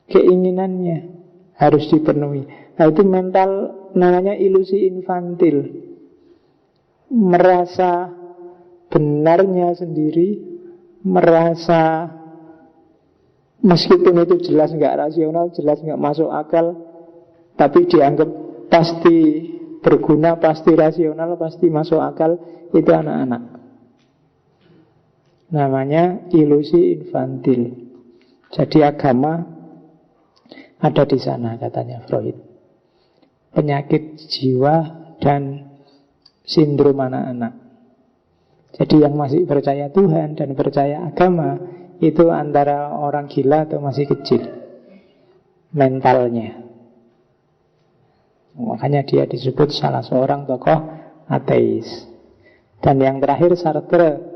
Keinginannya harus dipenuhi. Nah itu mental, namanya ilusi infantil. Merasa benarnya sendiri, merasa meskipun itu jelas nggak rasional, jelas nggak masuk akal, tapi dianggap pasti berguna, pasti rasional, pasti masuk akal. Itu anak-anak. Namanya ilusi infantil. Jadi agama ada di sana katanya Freud. Penyakit jiwa dan sindrom anak-anak. Jadi yang masih percaya Tuhan dan percaya agama itu antara orang gila atau masih kecil mentalnya. Makanya dia disebut salah seorang tokoh ateis. Dan yang terakhir Sartre.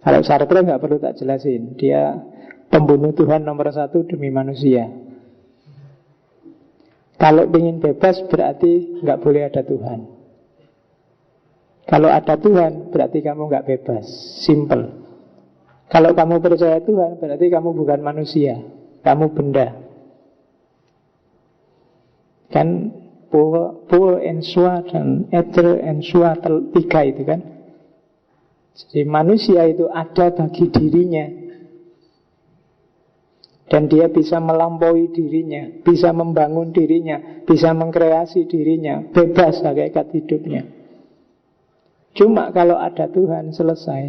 Kalau Sartre nggak perlu tak jelasin, dia pembunuh Tuhan nomor 1 demi manusia. Kalau ingin bebas berarti nggak boleh ada Tuhan. Kalau ada Tuhan berarti kamu nggak bebas. Simple. Kalau kamu percaya Tuhan berarti kamu bukan manusia, kamu benda. Kan Paul and Soi dan Ether and Soi 3 itu kan. Jadi manusia itu ada bagi dirinya. Dan dia bisa melampaui dirinya, bisa membangun dirinya, bisa mengkreasi dirinya, bebas hakikat hidupnya. Cuma kalau ada Tuhan selesai.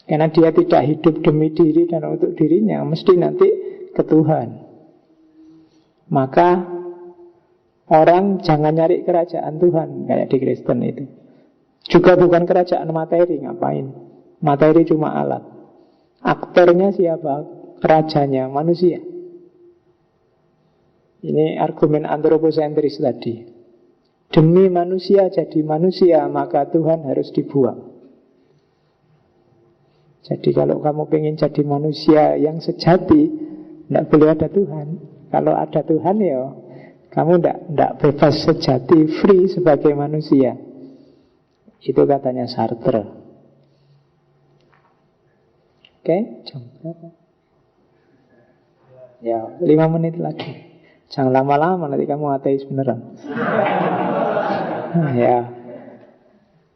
Karena dia tidak hidup demi diri dan untuk dirinya, mesti nanti ke Tuhan. Maka orang jangan nyari kerajaan Tuhan kayak di Kristen itu. Juga bukan kerajaan materi, ngapain? Materi cuma alat. Aktornya siapa? Rajanya manusia. Ini argumen antroposentris tadi. Demi manusia jadi manusia, maka Tuhan harus dibuang. Jadi kalau kamu pengen jadi manusia yang sejati, tidak boleh ada Tuhan. Kalau ada Tuhan ya kamu tidak bebas sejati, free sebagai manusia. Itu katanya Sartre. Oke, jam berapa? Ya, 5 menit lagi. Jangan lama-lama, nanti kamu ateis beneran. Ya.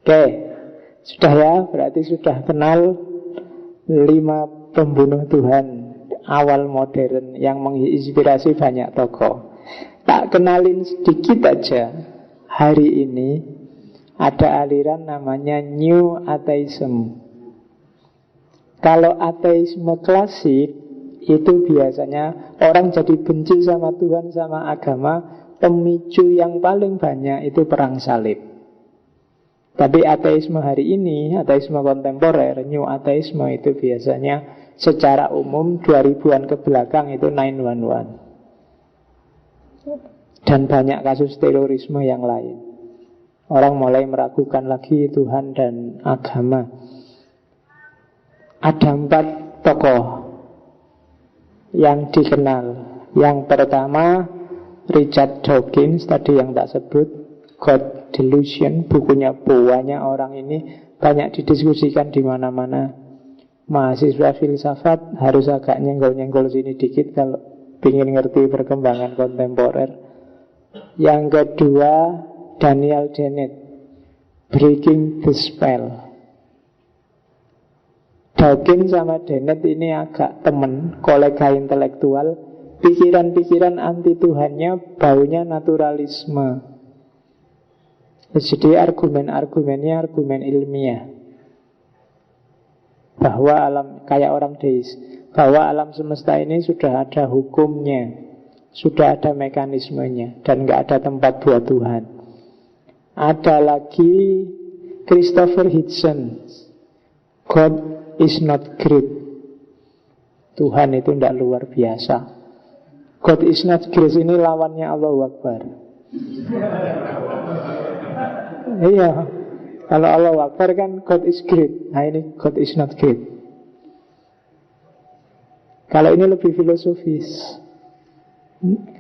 Oke, sudah ya, berarti sudah kenal 5 pembunuh Tuhan awal modern yang menginspirasi banyak tokoh. Tak kenalin sedikit aja. Hari ini ada aliran namanya New Atheism. Kalau ateisme klasik itu biasanya orang jadi benci sama Tuhan, sama agama. Pemicu yang paling banyak itu perang salib. Tapi ateisme hari ini, ateisme kontemporer, New Atheisme itu biasanya secara umum 2000-an ke belakang itu 9/11. Dan banyak kasus terorisme yang lain. Orang mulai meragukan lagi Tuhan dan agama. Ada 4 tokoh yang dikenal. Yang pertama Richard Dawkins, tadi yang tak sebut, God Delusion, bukunya banyak orang ini, banyak didiskusikan di mana-mana. Mahasiswa filsafat harus agak nyenggol-nyenggol sini dikit kalau ingin ngerti perkembangan kontemporer. Yang kedua Daniel Dennett, Breaking the Spell. Dawkins sama Dennett ini agak temen, kolega intelektual. Pikiran-pikiran anti Tuhannya baunya naturalisme. Jadi argumen-argumennya argumen ilmiah. Bahwa alam, kayak orang deis, bahwa alam semesta ini sudah ada hukumnya, sudah ada mekanismenya, dan gak ada tempat buat Tuhan. Ada lagi Christopher Hitchens, God is not great. Tuhan itu tidak luar biasa. God is not great ini lawannya Allahu Akbar. Iya, kalau Allahu Akbar kan God is great. Nah ini God is not great. Kalau ini lebih filosofis.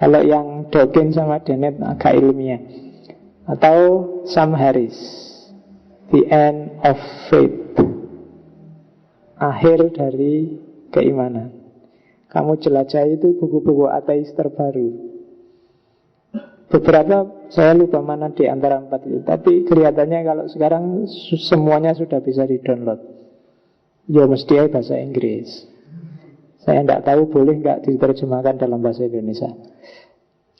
Kalau yang Dawkins sama Dennett agak ilmiah. Atau Sam Harris, The End of Faith, akhir dari keimanan. Kamu jelajah itu buku-buku ateis terbaru. Beberapa saya lupa mana di antara 4 itu. Tapi kelihatannya kalau sekarang semuanya sudah bisa di-download. Ya mesti bahasa Inggris. Saya tidak tahu boleh nggak diterjemahkan dalam bahasa Indonesia.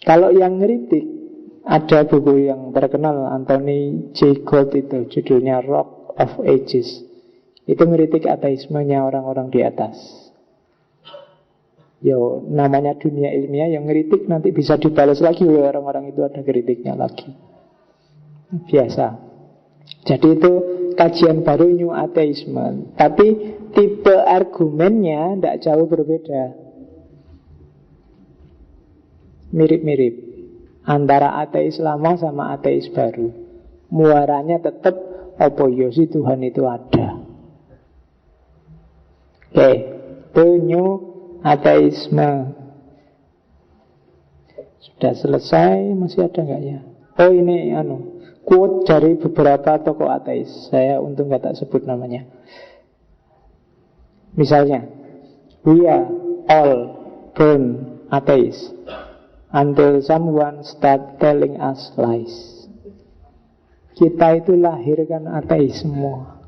Kalau yang ngeritik, ada buku yang terkenal Anthony J. Gold itu, judulnya Rock of Ages. Itu ngeritik ateismenya orang-orang di atas. Yo, namanya dunia ilmiah yang ngeritik nanti bisa dibalas lagi oleh orang-orang itu, ada kritiknya lagi. Biasa. Jadi itu kajian baru New Atheism. Tapi tipe argumennya tidak jauh berbeda. Mirip-mirip antara ateis lama sama ateis baru. Muaranya tetap apa yo sih Tuhan itu ada. Oke, itu New Ateisme. Sudah selesai, masih ada nggak ya? Oh ini quote dari beberapa tokoh ateis. Saya untung nggak tak sebut namanya. Misalnya, we are all born atheists until someone start telling us lies. Kita itu lahir kan ateis semua.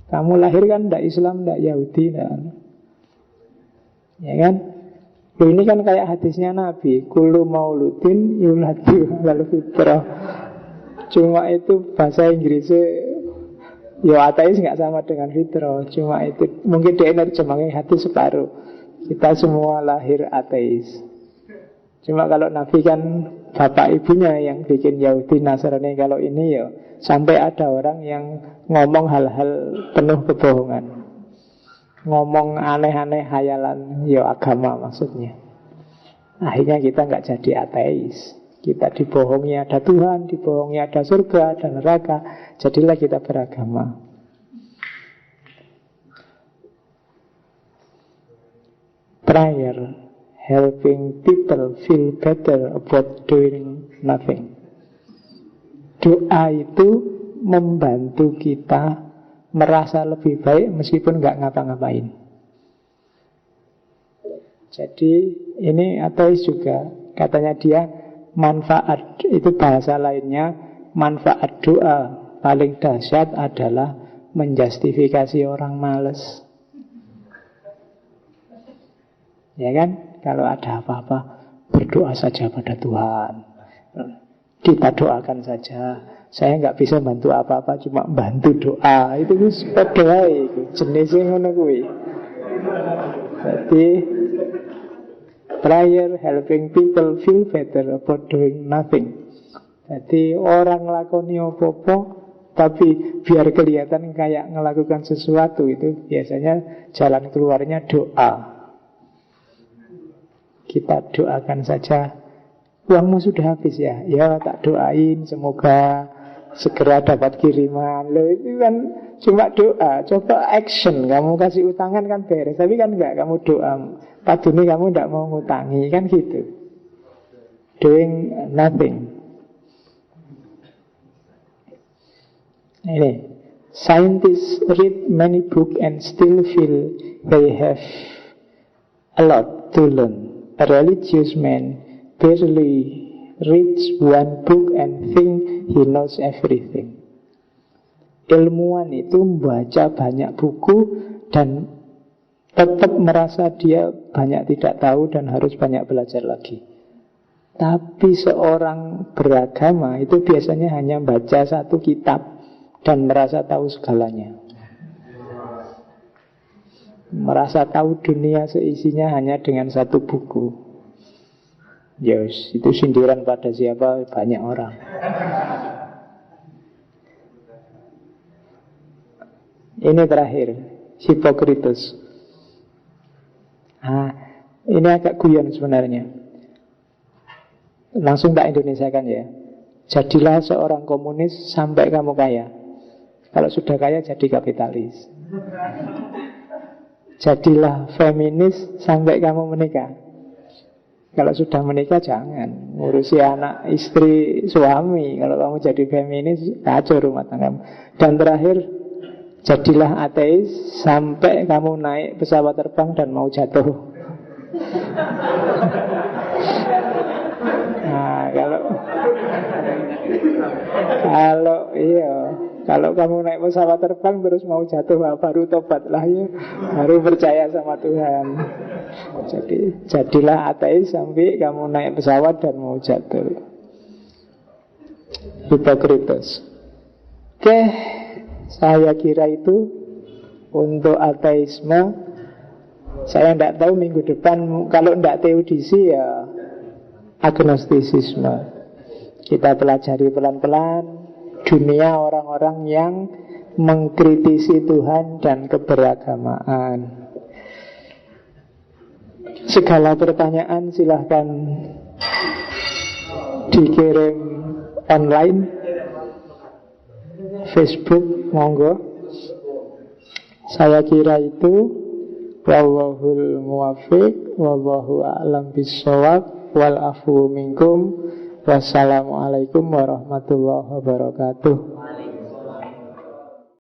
Kamu lahir kan tidak Islam, tidak Yahudi, tidak. Ya kan? Loh, ini kan kayak hadisnya Nabi, kullu mauludin yuladu alal fitrah. Cuma itu bahasa Inggrisnya Ya ateis nggak sama dengan fitro. Cuma itu mungkin dia nerjemahin hati separuh. Kita semua lahir ateis. Cuma kalau Nabi kan bapak ibunya yang bikin Yahudi Nasrani. Kalau ini ya sampai ada orang yang ngomong hal-hal penuh kebohongan, ngomong aneh-aneh hayalan, ya agama maksudnya. Akhirnya kita nggak jadi ateis. Kita dibohongi ada Tuhan, dibohongi ada surga dan neraka. Jadilah kita beragama. Prayer, helping people feel better about doing nothing. Doa itu membantu kita merasa lebih baik meskipun nggak ngapa-ngapain. Jadi ini ateis juga. Katanya dia manfaat, itu bahasa lainnya, manfaat doa paling dahsyat adalah menjustifikasi orang malas. Ya kan? Kalau ada apa-apa, berdoa saja pada Tuhan. Kita doakan saja. Saya nggak bisa bantu apa-apa, cuma bantu doa. Itu doa itu jenisnya ngono kuwi. Jadi prayer helping people feel better about doing nothing. Jadi orang lakoni apa-apa, tapi biar kelihatan kayak melakukan sesuatu, itu biasanya jalan keluarnya doa. Kita doakan saja. Uangmu sudah habis ya? Ya tak doain semoga segera dapat kiriman. Loh itu kan cuma doa. Coba action. Kamu kasih utangan kan beres. Tapi kan enggak, kamu doa. Padahal kamu tidak mau ngutangi. Kan gitu. Doing nothing. Ini, scientists read many books and still feel they have a lot to learn. A religious man barely reads one book and think he knows everything. Ilmuwan itu membaca banyak buku dan tetap merasa dia banyak tidak tahu dan harus banyak belajar lagi. Tapi seorang beragama itu biasanya hanya baca satu kitab dan merasa tahu segalanya. Merasa tahu dunia seisinya hanya dengan satu buku. Yes, itu sindiran pada siapa? Banyak orang. Ini terakhir, Hippocrates. Ini agak guyon sebenarnya. Langsung tak Indonesiakan ya. Jadilah seorang komunis sampai kamu kaya. Kalau sudah kaya jadi kapitalis. Jadilah feminis sampai kamu menikah. Kalau sudah menikah jangan ngurusi anak, istri, suami. Kalau kamu jadi feminis, kacau rumah tanggamu. Dan terakhir, jadilah ateis sampai kamu naik pesawat terbang dan mau jatuh. Nah, kalau kamu naik pesawat terbang terus mau jatuh, baru tobatlah ya, baru percaya sama Tuhan. Jadi jadilah ateis sampai kamu naik pesawat dan mau jatuh. Hippocrates. Oke, saya kira itu untuk ateisme. Saya tidak tahu minggu depan, kalau tidak teodisi ya agnostisisme. Kita pelajari pelan-pelan dunia orang-orang yang mengkritisi Tuhan dan keberagamaan. Segala pertanyaan silahkan dikirim online, Facebook, monggo. Saya kira itu. Wallahul muwaffiq, wallahu a'lam bissawab, wal afu minkum. Wassalamualaikum warahmatullahi wabarakatuh.